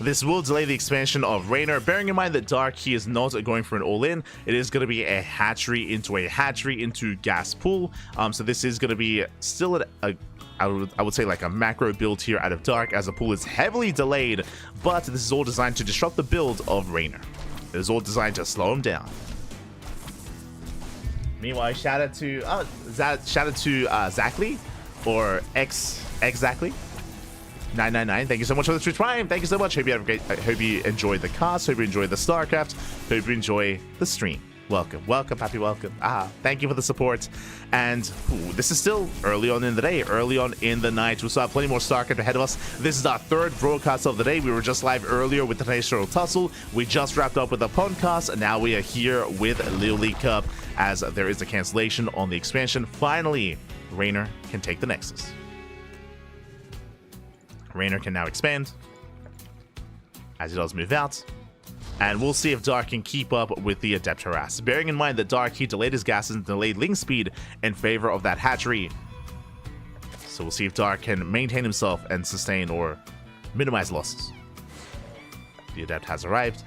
This will delay the expansion of Reynor. Bearing in mind that Dark, he is not going for an all-in. It is going to be a hatchery into gas pool. So this is going to be still I would say like a macro build here out of Dark, as the pool is heavily delayed, but this is all designed to disrupt the build of Reynor. It is all designed to slow him down. Meanwhile, shout out to Zackley, or Zackley 999. Thank you so much for the Twitch Prime. Thank you so much. Hope you have a great. I hope you enjoyed the cast. Hope you enjoyed the StarCraft. Hope you enjoy the stream. Welcome, happy welcome. Thank you for the support. And this is still early on in the day, early on in the night. We still have plenty more StarCraft ahead of us. This is our third broadcast of the day. We were just live earlier with the National Tussle. We just wrapped up with the podcast, and now we are here with LiuLi Cup, as there is a cancellation on the expansion. Finally, Reynor can take the Nexus. Reynor can now expand as he does move out. And we'll see if Dark can keep up with the Adept harass. Bearing in mind that Dark, he delayed his gases and delayed Ling speed in favor of that hatchery. So we'll see if Dark can maintain himself and sustain or minimize losses. The Adept has arrived.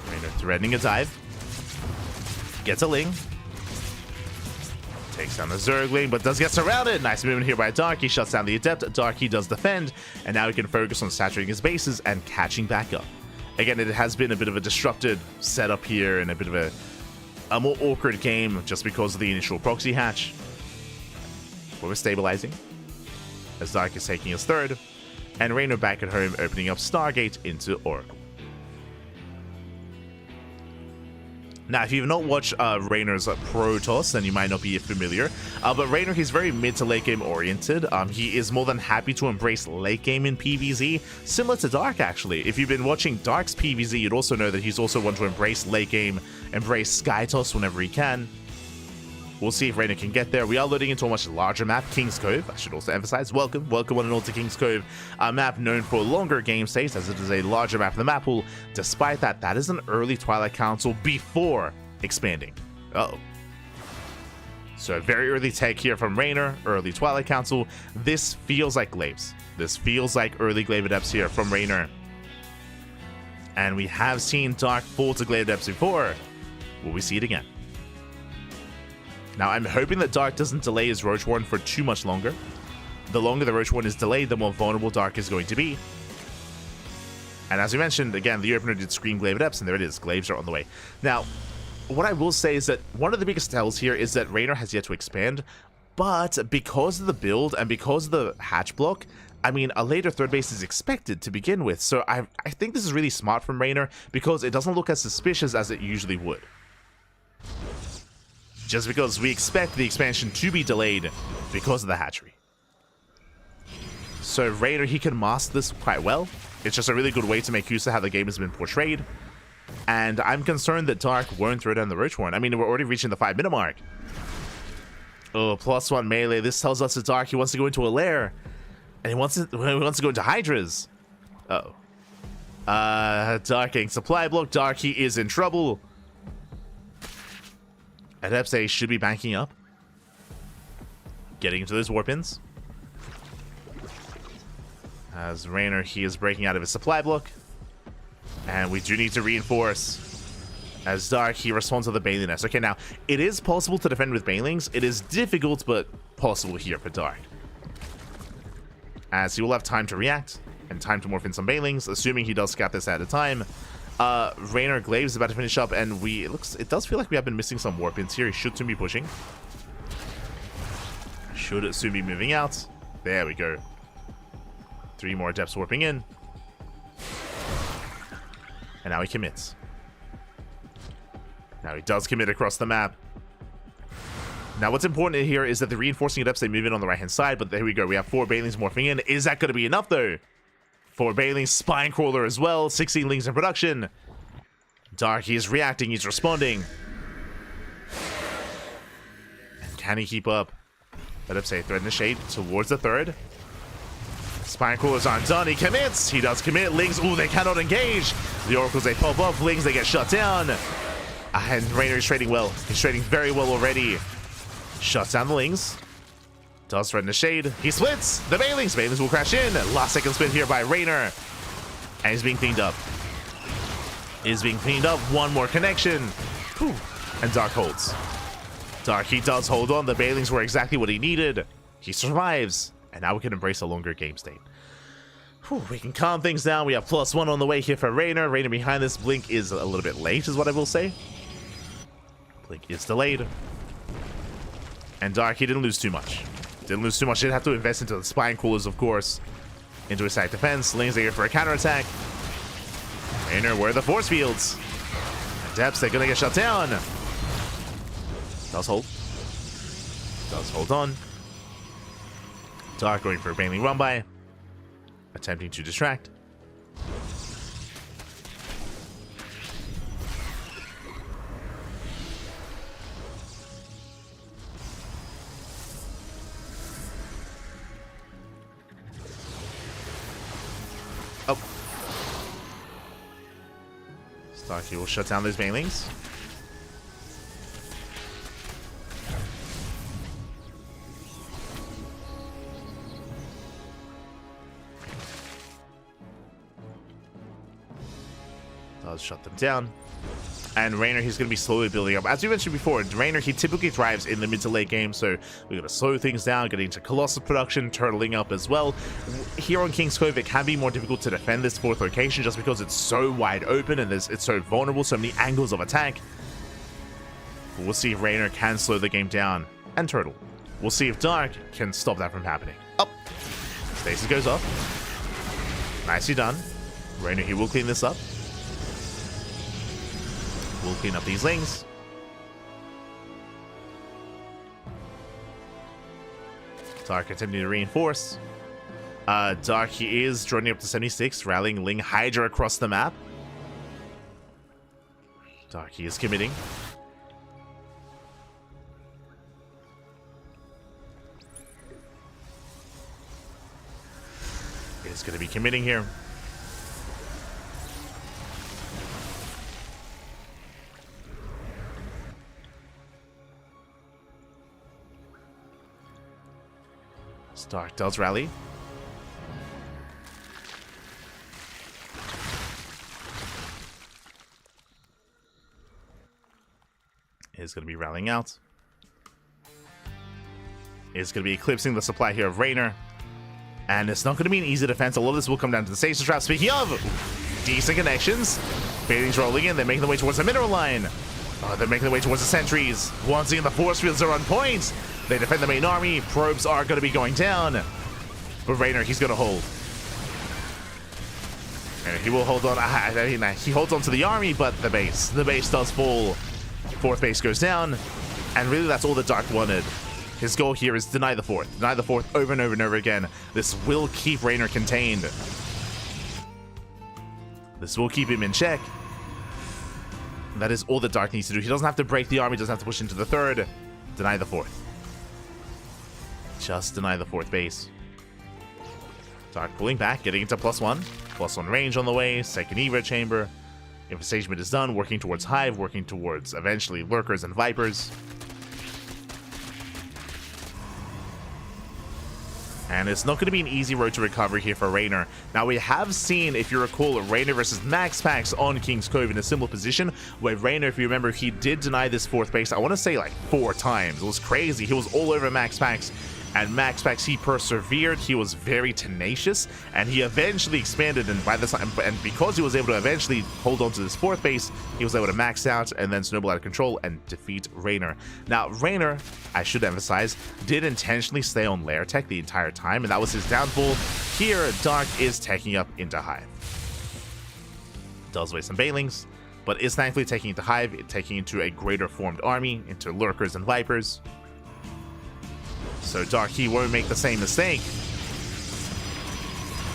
Reynor threatening a dive. Gets a Ling. Takes down the Zergling, but does get surrounded. Nice movement here by Dark. He shuts down the Adept. Dark, he does defend, and now he can focus on saturating his bases and catching back up. Again, it has been a bit of a disrupted setup here and a bit of a more awkward game just because of the initial proxy hatch. But we're stabilizing as Dark is taking his third, and Reynor back at home opening up Stargate into Oracle. Now, if you've not watched Reynor's Protoss, then you might not be familiar. But Reynor, he's very mid to late game oriented. He is more than happy to embrace late game in PvZ, similar to Dark actually. If you've been watching Dark's PvZ, you'd also know that he's also one to embrace late game, embrace Skytoss whenever he can. We'll see if Reynor can get there. We are loading into a much larger map, King's Cove. I should also emphasize, welcome one and all to King's Cove, a map known for longer game states, as it is a larger map of the map pool. Despite that, that is an early Twilight Council before expanding. Uh-oh. So a very early take here from Reynor, early Twilight Council. This feels like Glaives. This feels like early Glaive Adepts here from Reynor. And we have seen Dark fall to Glaive Adepts before. Will we see it again? Now, I'm hoping that Dark doesn't delay his Roach Warren for too much longer. The longer the Roach Warren is delayed, the more vulnerable Dark is going to be. And as we mentioned, again, the opener did scream Glaive Adepts, and there it is. Glaives are on the way. Now, what I will say is that one of the biggest tells here is that Reynor has yet to expand, but because of the build and because of the hatch block, I mean, a later third base is expected to begin with. So I think this is really smart from Reynor because it doesn't look as suspicious as it usually would. Just because we expect the expansion to be delayed because of the hatchery. So Reynor, he can master this quite well. It's just a really good way to make use of how the game has been portrayed. And I'm concerned that Dark won't throw down the Roach Warren. I mean, we're already reaching the 5-minute mark. Oh, +1 melee. This tells us that Dark, he wants to go into a lair. And he wants to go into Hydras. Uh-oh. Dark getting supply block. Dark, he is in trouble. Adepts, they should be banking up. Getting into those warpins. As Reynor, he is breaking out of his supply block. And we do need to reinforce. As Dark, he responds to the Baneling Nest. Okay, now, it is possible to defend with Banelings. It is difficult, but possible here for Dark. As he will have time to react and time to morph in some Banelings, assuming he does scout this at a time. Reynor Glaive is about to finish up, and it does feel like we have been missing some warpins here. He should soon be pushing. Should soon be moving out. There we go. 3 more Adepts warping in. And now he commits. Now he does commit across the map. Now what's important here is that the reinforcing Adepts, they move in on the right hand side, but there we go. We have 4 Banelings morphing in. Is that going to be enough though? 4 Banelings, Spinecrawler as well, 16 Lings in production. Dark, he is reacting, he's responding. And can he keep up? Let him say thread in the shade towards the third. Spinecrawler's undone, he commits! He does commit, Lings, ooh, they cannot engage! The Oracles, they pop up, Lings, they get shut down. And Reynor is trading well, he's trading very well already. Shuts down the Lings. Does threaten the shade. He splits. The Banelings. Banelings will crash in. Last second split here by Reynor. And he's being cleaned up. Is being cleaned up. One more connection. Whew. And Dark holds. Dark, he does hold on. The Banelings were exactly what he needed. He survives. And now we can embrace a longer game state. Whew, we can calm things down. We have +1 on the way here for Reynor. Reynor behind this. Blink is a little bit late, is what I will say. Blink is delayed. And Dark, he didn't lose too much. Didn't lose too much. Didn't have to invest into the spine coolers, of course. Into his side defense. Lings are here for a counterattack. Reynor, where are the force fields? Depths, they're gonna get shut down. Does hold. Does hold on. Dark going for a Baneling run by. Attempting to distract. Oh. Starkey will shut down those Banelings. Does shut them down. And Reynor, he's going to be slowly building up. As we mentioned before, Reynor, he typically thrives in the mid to late game, so we're going to slow things down, getting into Colossus production, turtling up as well. Here on King's Cove, it can be more difficult to defend this fourth location just because it's so wide open and it's so vulnerable, so many angles of attack. But we'll see if Reynor can slow the game down and turtle. We'll see if Dark can stop that from happening. Up. Stasis goes off. Nicely done. Reynor, he will clean this up. We'll clean up these Lings. Dark attempting to reinforce. Dark, he is joining up to 76, rallying Ling Hydra across the map. Dark, he is committing. Is going to be committing here. Dark does rally. Is going to be rallying out. Is going to be eclipsing the supply here of Reynor. And it's not going to be an easy defense. A lot of this will come down to the stasis trap. Speaking of, decent connections. Bailey's rolling in. They're making their way towards the mineral line. They're making their way towards the sentries. Once again, the force fields are on point. They defend the main army. Probes are going to be going down. But Reynor, he's going to hold. And he will hold on. He holds on to the army, but the base. The base does fall. Fourth base goes down. And really, that's all that Dark wanted. His goal here is deny the fourth. Deny the fourth over and over and over again. This will keep Reynor contained. This will keep him in check. That is all that Dark needs to do. He doesn't have to break the army. Doesn't have to push into the third. Deny the fourth. Just deny the fourth base. Dark pulling back, getting into +1. +1 range on the way. Second Evo chamber. Infestation is done. Working towards Hive. Working towards eventually Lurkers and Vipers. And it's not going to be an easy road to recovery here for Reynor. Now, we have seen, if you recall, Reynor versus MaxPax on King's Cove in a similar position, where Reynor, if you remember, he did deny this fourth base, I want to say like 4 times. It was crazy. He was all over MaxPax. And MaxPax, he persevered. He was very tenacious, and he eventually expanded. And by the time, and because he was able to eventually hold on to this fourth base, he was able to max out and then snowball out of control and defeat Reynor. Now, Reynor, I should emphasize, did intentionally stay on Lair Tech the entire time, and that was his downfall. Here, Dark is taking up into Hive. Does waste some Banelings, but is thankfully taking into Hive, taking into a greater formed army, into Lurkers and Vipers. So Dark, he won't make the same mistake.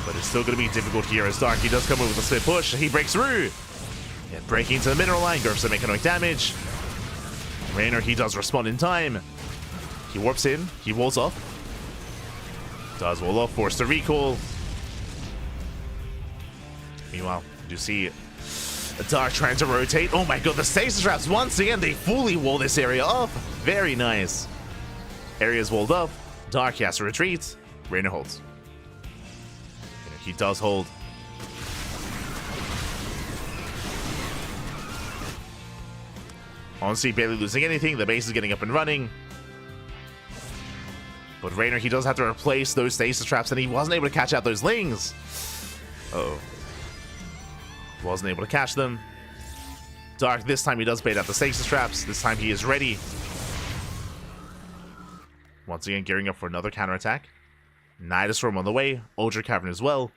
But it's still going to be difficult here as Dark, he does come in with a split push. He breaks through. Yeah, breaking into the mineral line, goes to make economic damage. Reynor, he does respond in time. He warps in, he walls off. Does wall off, forced to recall. Meanwhile, you see Dark trying to rotate. Oh my god, the stasis traps, once again, they fully wall this area up. Very nice. Area's walled up. Dark, he has to retreat. Reynor holds. He does hold. Honestly, barely losing anything. The base is getting up and running. But Reynor, he does have to replace those stasis traps, and he wasn't able to catch out those lings. Uh-oh. Wasn't able to catch them. Dark, this time he does bait out the stasis traps. This time he is ready. Once again, gearing up for another counterattack. Nidus Storm on the way. Ultra Cavern as well.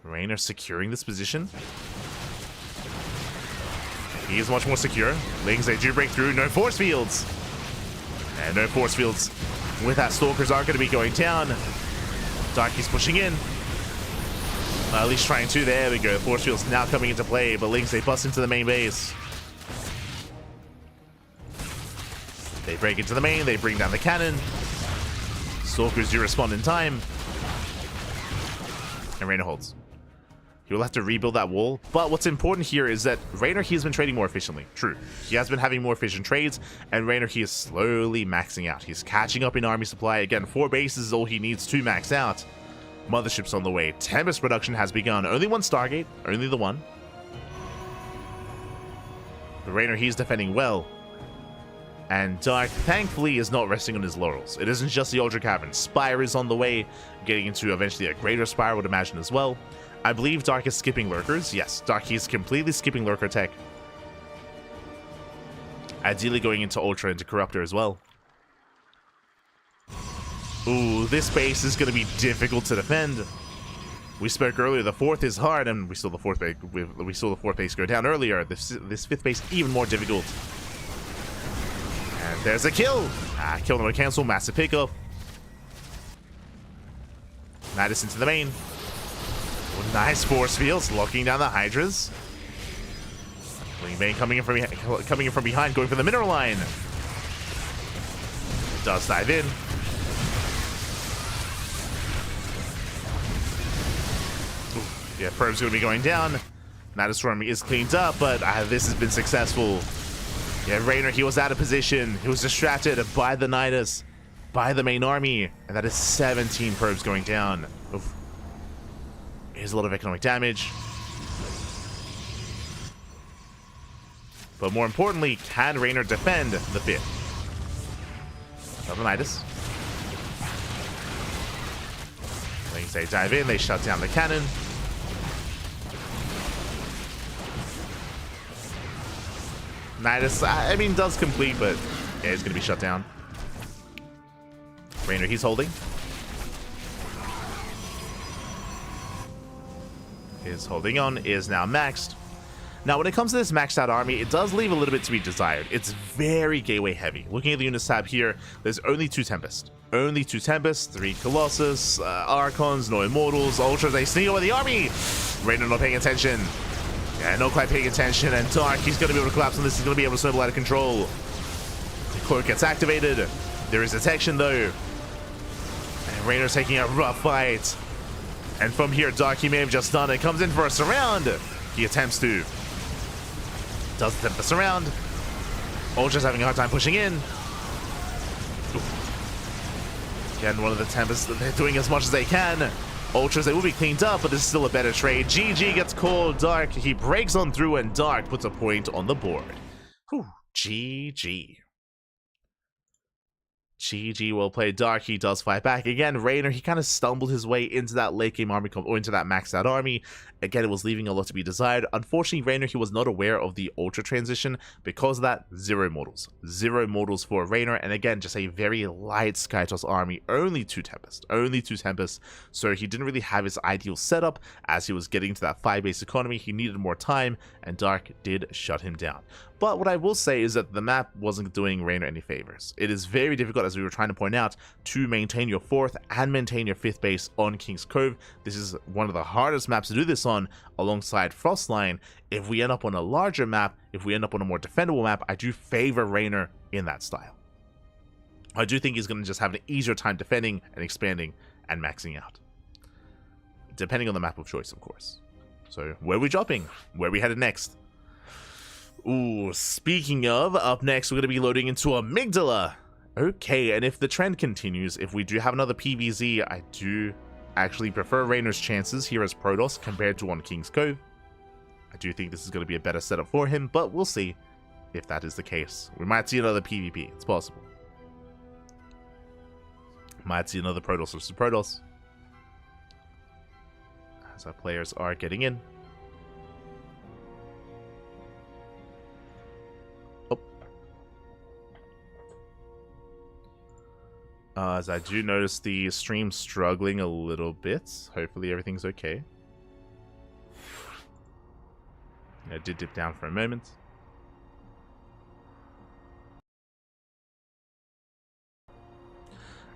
Reynor securing this position. He is much more secure. Lings, they do break through. No force fields. And no force fields with that. Stalkers are going to be going down. Darky's pushing in. At least trying to. There we go. Force fields now coming into play. But Lings, they bust into the main base. They break into the main. They bring down the cannon. Stalkers do respond in time. And Reynor holds. He will have to rebuild that wall. But what's important here is that Reynor, he has been trading more efficiently. True. He has been having more efficient trades. And Reynor, he is slowly maxing out. He's catching up in army supply. Again, 4 bases is all he needs to max out. Mothership's on the way. Tempest production has begun. Only one Stargate. Only the one. But Reynor, he's defending well. And Dark, thankfully, is not resting on his laurels. It isn't just the Ultra Cavern. Spire is on the way, getting into eventually a greater Spire, I would imagine, as well. I believe Dark is skipping Lurkers. Yes, Dark, he's completely skipping Lurker tech. Ideally going into Ultra into Corruptor as well. Ooh, this base is going to be difficult to defend. We spoke earlier, the 4th is hard, and we saw the 4th base, we saw the 4th base go down earlier. This 5th base even more difficult. And there's a kill. Kill no cancel, massive pickup. Nidus into the main. Oh, nice force fields, locking down the Hydras. Main coming in from behind, going for the mineral line. Does dive in. Ooh, yeah, Prob's going to be going down. Nidus Storm is cleaned up, but this has been successful. Yeah, Reynor, he was out of position. He was distracted by the Nidus, by the main army, and that is 17 probes going down. Oof. Here's a lot of economic damage. But more importantly, can Reynor defend the 5th? Another Nidus. They dive in, they shut down the cannon. Nidus, I mean, does complete, but yeah, it's going to be shut down. Reynor, he's holding. Is holding on, is now maxed. Now, when it comes to this maxed out army, it does leave a little bit to be desired. It's very gateway heavy. Looking at the units tab here, there's only 2 Tempest. Only 2 Tempest, 3 Colossus, Archons, no Immortals, Ultras, they sneak over the army! Reynor not paying attention. Yeah, not quite paying attention, and Dark, he's going to be able to collapse on this, he's going to be able to snowball out of control. The cloak gets activated. There is detection, though. And Reynor's taking a rough fight. And from here, Dark, he may have just done it. Comes in for a surround. He attempts to. Does attempt the surround. Ultra's having a hard time pushing in. Ooh. Again, one of the Tempests, they're doing as much as they can. Ultras, they will be cleaned up, but this is still a better trade. GG gets called. Dark, he breaks on through, and Dark puts a point on the board. Whew. GG. GG, well played. Dark, he does fight back. Again, Reynor, he kind of stumbled his way into that late game army, or into that maxed out army. Again, it was leaving a lot to be desired. Unfortunately, Reynor, he was not aware of the Ultra transition. Because of that, 0 mortals. 0 mortals for Reynor, and again, just a very light Skytoss army. Only 2 Tempests. Only 2 Tempests. So he didn't really have his ideal setup. As he was getting to that 5-base economy, he needed more time, and Dark did shut him down. But what I will say is that the map wasn't doing Reynor any favors. It is very difficult, as we were trying to point out, to maintain your 4th and maintain your 5th base on King's Cove. This is one of the hardest maps to do this on, alongside Frostline. If we end up on a larger map, if we end up on a more defendable map, I do favor Reynor in that style. I do think he's going to just have an easier time defending and expanding and maxing out. Depending on the map of choice, of course. So, where are we dropping? Where are we headed next? Ooh, speaking of, up next we're going to be loading into Amygdala. Okay, and if the trend continues, if we do have another PvZ, I do actually prefer Reynor's chances here as Protoss compared to on King's Cove. I do think this is going to be a better setup for him, but we'll see if that is the case. We might see another PvP. It's possible. Might see another Protoss versus Protoss. As our players are getting in. Oh. As I do notice the stream struggling a little bit. Hopefully everything's okay. I did dip down for a moment.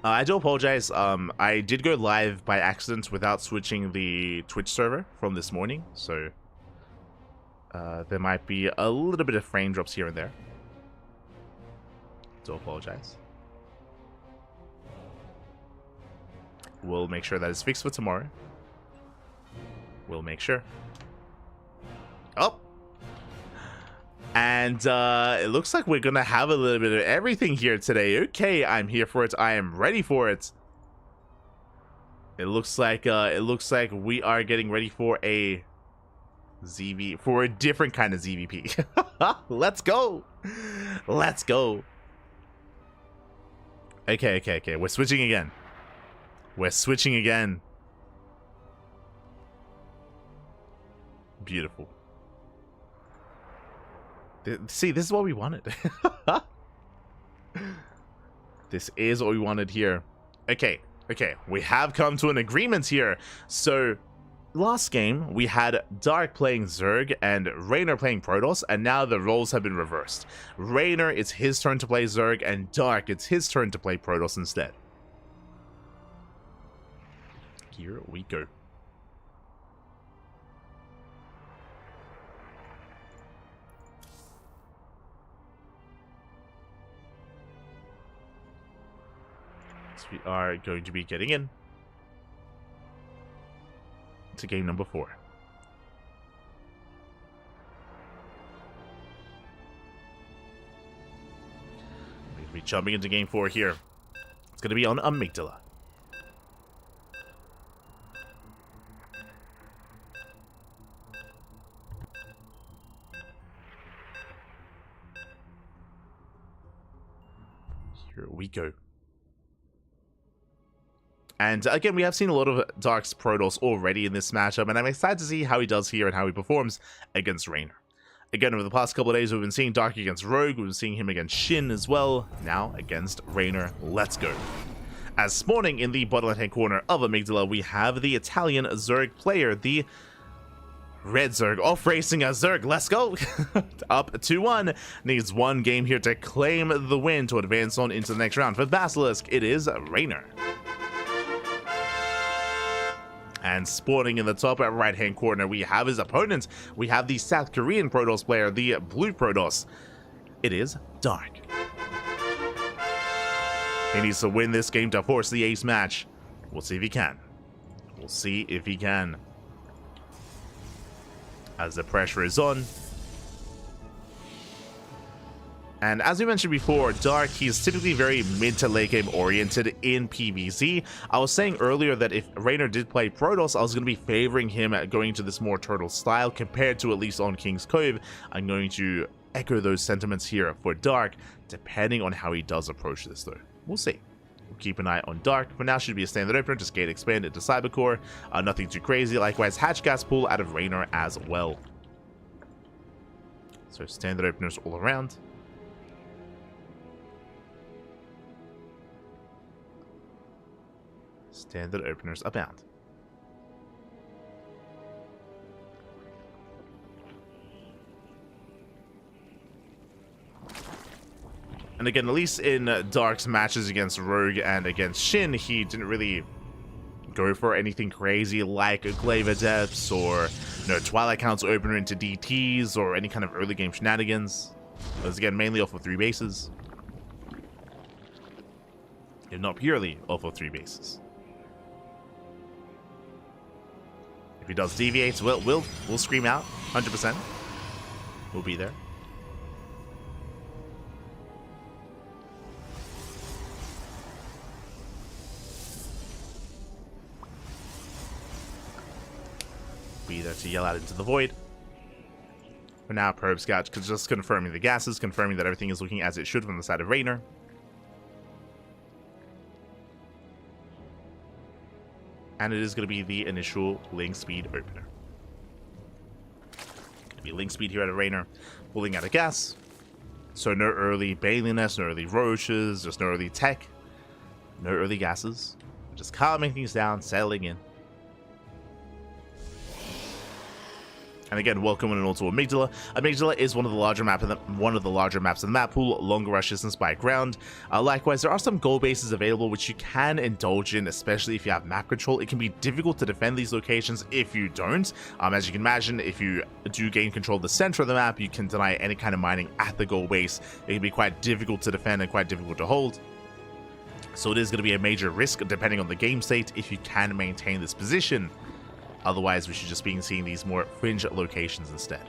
I do apologize. I did go live by accident without switching the Twitch server from this morning, so there might be a little bit of frame drops here and there. Do apologize. We'll make sure that is fixed for tomorrow. We'll make sure. Oh! And it looks like we're gonna have a little bit of everything here today. Okay, I'm here for it. I am ready for it. It looks like we are getting ready for a ZV, for a different kind of ZVP. Let's go. Let's go. Okay. We're switching again. We're switching again. Beautiful. See, this is what we wanted. This is what we wanted here. Okay. We have come to an agreement here. So, last game, we had Dark playing Zerg and Reynor playing Protoss, and now the roles have been reversed. Reynor, it's his turn to play Zerg, and Dark, it's his turn to play Protoss instead. Here we go. We are going to be getting in to game number 4. We're going to be jumping into game 4 here. It's going to be on Amygdala. Here we go. And again, we have seen a lot of Dark's Protoss already in this matchup, and I'm excited to see how he does here and how he performs against Reynor. Again, over the past couple of days, we've been seeing Dark against Rogue, we've been seeing him against Shin as well, now against Reynor. Let's go. As spawning in the bottom left-hand corner of Amygdala, we have the Italian Zerg player, the Red Zerg, off-racing a Zerg. Let's go. Up 2-1. Needs one game here to claim the win to advance on into the next round. For Basilisk, it is Reynor. And spawning in the top right-hand corner, we have his opponent. We have the South Korean Protoss player, the Blue Protoss. It is Dark. He needs to win this game to force the ace match. We'll see if he can. We'll see if he can. As the pressure is on. And as we mentioned before, Dark, he's typically very mid to late game oriented in PvZ. I was saying earlier that if Reynor did play Protoss, I was going to be favoring him at going to this more turtle style compared to at least on King's Cove. I'm going to echo those sentiments here for Dark, depending on how he does approach this though. We'll see. We'll keep an eye on Dark. For now, should be a standard opener, just gate expand into Cybercore. Nothing too crazy. Likewise, Hatch Gas Pool out of Reynor as well. So standard openers all around. Standard openers abound. And again, at least in Dark's matches against Rogue and against Shin, he didn't really go for anything crazy like a Glaive Adepts or, you know, Twilight Council opener into DTs or any kind of early game shenanigans. It was again mainly off of 3 bases. If not purely off of 3 bases. If he does deviates, we'll scream out 100%. We'll be there. Be there to yell out into the void. For now, Probe Scout just confirming the gases, confirming that everything is looking as it should from the side of Reynor. And it is going to be the initial Link Speed opener. Going to be Link Speed here at Reynor, pulling out a gas. So no early Baliness, no early Roaches, just no early Tech, no early gases. Just calming things down, settling in. And again, welcome and also Amygdala. Amygdala is one of the larger maps in the map pool, longer rush distance by ground. Likewise, there are some goal bases available which you can indulge in, especially if you have map control. It can be difficult to defend these locations if you don't. As you can imagine, if you do gain control of the center of the map, you can deny any kind of mining at the goal base. It can be quite difficult to defend and quite difficult to hold. So it is going to be a major risk depending on the game state if you can maintain this position. Otherwise, we should just be seeing these more fringe locations instead.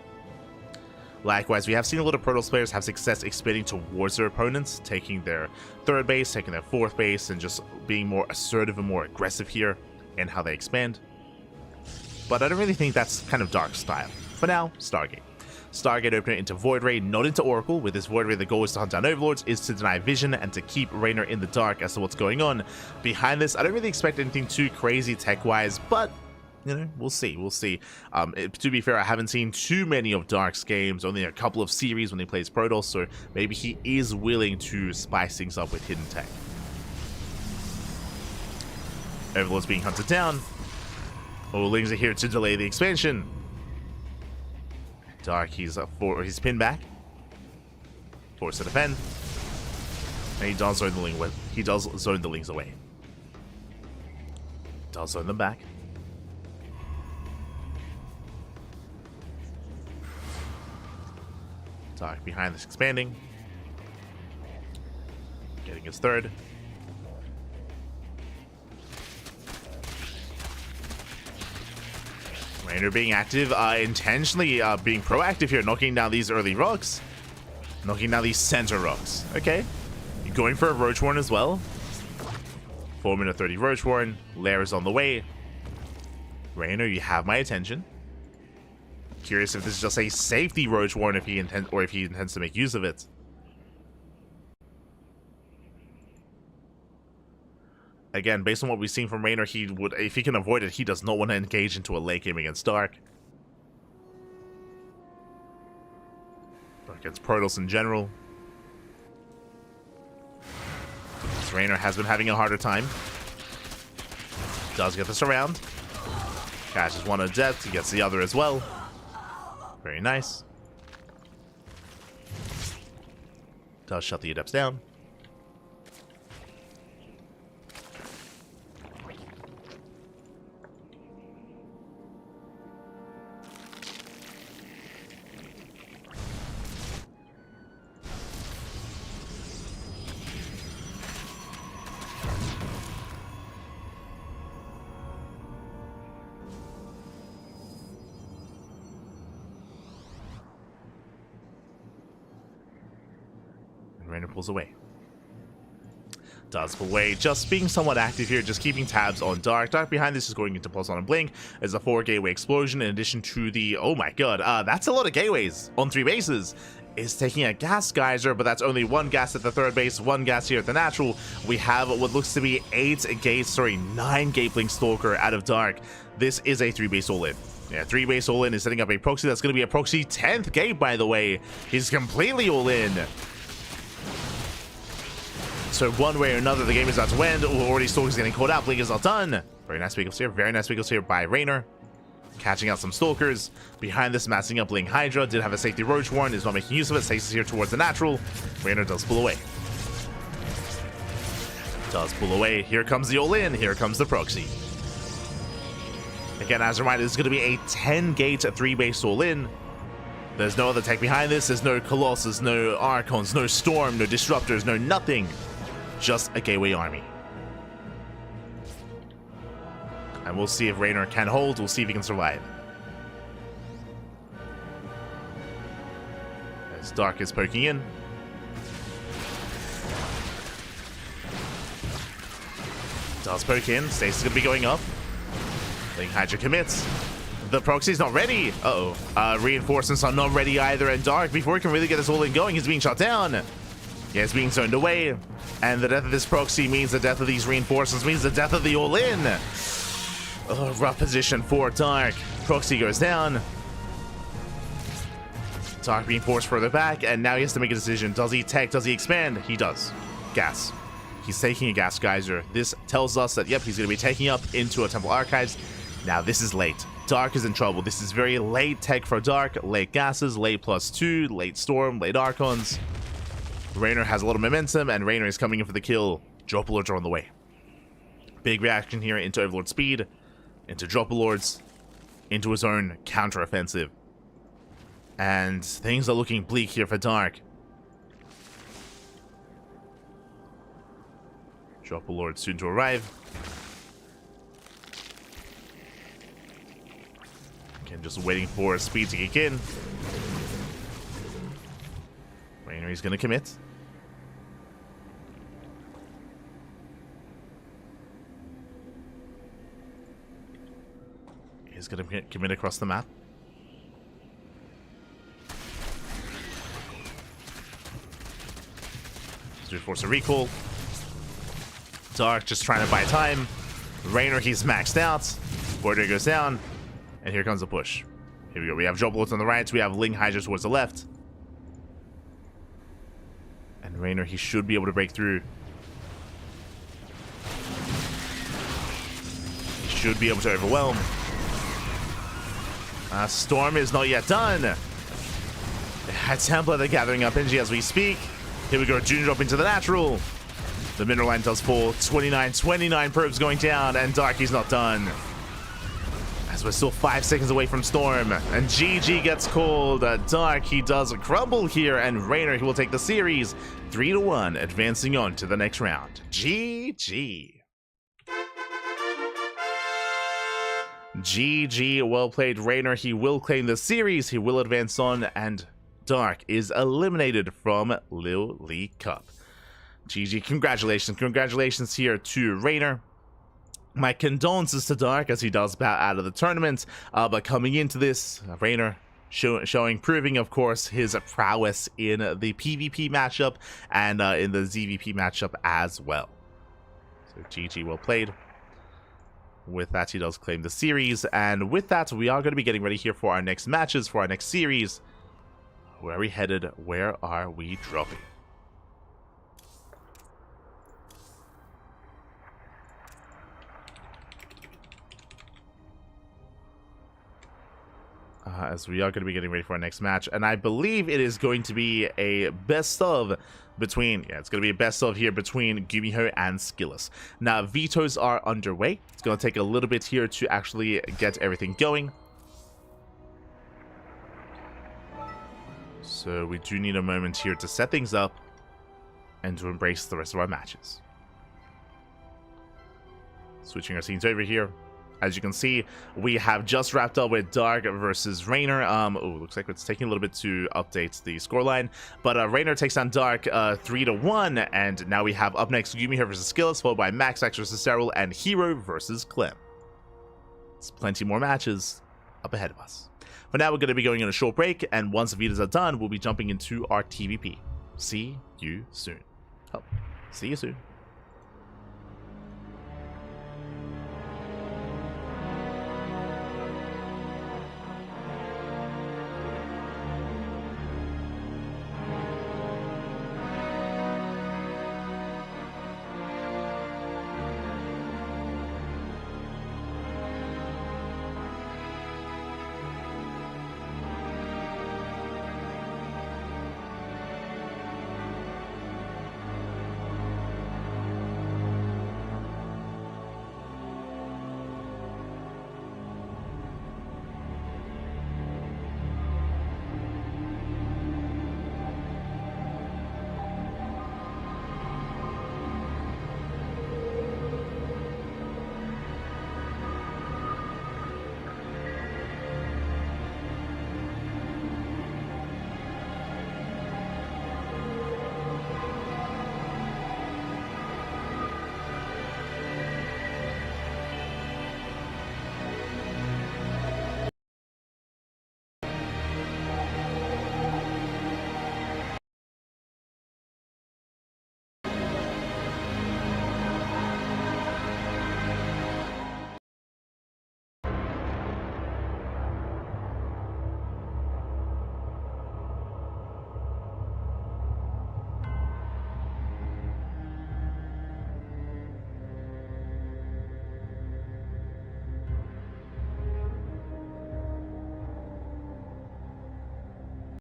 Likewise, we have seen a lot of Protoss players have success expanding towards their opponents, taking their third base, taking their fourth base, and just being more assertive and more aggressive here in how they expand. But I don't really think that's kind of Dark style. For now, Stargate. Stargate opener into Void Ray, not into Oracle. With this Void Ray, the goal is to hunt down Overlords, is to deny vision, and to keep Reynor in the dark as to what's going on. Behind this, I don't really expect anything too crazy tech-wise, but you know, we'll see. To be fair, I haven't seen too many of Dark's games, only a couple of series when he plays Protoss, so maybe he is willing to spice things up with hidden tech. Overlord's being hunted down. Lings are here to delay the expansion. Dark, he's pinned back. Forced to defend. And he does zone the Lings away. Does zone them back. Dark behind this expanding. Getting his third. Reynor being active, intentionally being proactive here, knocking down these early rocks. Knocking down these center rocks. Okay. You're going for a Roach Warren as well. 4-minute 30 Roach Warren. Lair is on the way. Reynor, you have my attention. Curious if this is just a safety Roach Warren if he intends to make use of it. Again, based on what we've seen from Reynor, he would, if he can avoid it, he does not want to engage into a late game against Dark. Or against Protoss in general. This Reynor has been having a harder time. Does get this around. Catches one of Depth, he gets the other as well. Very nice. Does shut the Adepts down. Reynor pulls away. Does pull away, just being somewhat active here, just keeping tabs on Dark. Dark behind this is going into Pulse on and Blink. There's a 4 gateway explosion in addition to the, oh my god, that's a lot of gateways on 3 bases. Is taking a gas geyser, but that's only 1 gas at the third base, 1 gas here at the natural. We have what looks to be 9 Gateblink Stalker out of Dark. This is a 3 base all-in. Yeah, 3 base all-in is setting up a proxy. That's going to be a proxy 10th gate, by the way. He's completely all-in. So one way or another, the game is about to end. Already Stalker's getting caught out. Blink is not done. Very nice vehicles here. Very nice vehicles here by Reynor. Catching out some Stalkers. Behind this, massing up Blink Hydra. Did have a safety Roach Warren. Is not making use of it. Stasis here towards the natural. Reynor does pull away. Does pull away. Here comes the all-in. Here comes the proxy. Again, as a reminder, this is going to be a 10-gate 3-base all-in. There's no other tech behind this. There's no Colossus, no Archons, no Storm, no Disruptors, no nothing. Just a gateway army. And we'll see if Reynor can hold. We'll see if he can survive. As Dark is poking in. Does poke in. Stasis is going to be going up. Blink Hydra commits. The proxy's not ready. Uh-oh. Reinforcements are not ready either, and Dark, before he can really get this all in going, he's being shot down. Yeah, it's being zoned away. And the death of this proxy means the death of these reinforcements, means the death of the all-in. Oh, rough position for Dark. Proxy goes down. Dark being forced further back, and now he has to make a decision. Does he tech? Does he expand? He does. Gas. He's taking a gas geyser. This tells us that, yep, he's going to be taking up into a Temple Archives. Now, this is late. Dark is in trouble. This is very late tech for Dark. Late gases, late +2, late storm, late Archons. Reynor has a lot of momentum, and Reynor is coming in for the kill. Drop Lords are on the way. Big reaction here into Overlord speed, into Drop Lords, into his own counter-offensive. And things are looking bleak here for Dark. Drop Lord soon to arrive. Again, just waiting for speed to kick in. Reynor is going to commit. He's going to commit across the map. To force a recall. Dark just trying to buy time. Reynor, he's maxed out. Border goes down. And here comes the push. Here we go. We have Drop Lords on the right. We have Ling Hydra towards the left. And Reynor, he should be able to break through. He should be able to overwhelm. Storm is not yet done. Templar, they're gathering up energy as we speak. Here we go, June drop into the natural. The mineral line does fall. 29 probes going down, and Darky's not done. As we're still 5 seconds away from Storm, and GG gets called. Dark, he does crumble here, and Reynor, he will take the series 3-1, advancing on to the next round. GG. GG, well played, Reynor. He will claim the series, he will advance on, and Dark is eliminated from LiuLi Cup. GG, congratulations here to Reynor. My condolences to Dark as he does bow out of the tournament, but coming into this, Reynor proving, of course, his prowess in the PvP matchup and in the ZVP matchup as well. So GG, well played. With that, he does claim the series, and with that, we are going to be getting ready here for our next matches, for our next series. Where are we headed? Where are we dropping? As we are going to be getting ready for our next match, and I believe it is going to be a best of between, it's going to be a best of here between Gumiho and Skillus. Now, vetoes are underway. It's going to take a little bit here to actually get everything going. So we do need a moment here to set things up and to embrace the rest of our matches. Switching our scenes over here. As you can see, we have just wrapped up with Dark versus Reynor. Looks like it's taking a little bit to update the scoreline. But Reynor takes on Dark 3-1. And now we have up next Gumiho versus Skillus, followed by MaxPax versus Serral, and Hero versus Clem. There's plenty more matches up ahead of us. For now, we're going to be going on a short break, and once the Vitas are done, we'll be jumping into our TVP. See you soon. See you soon.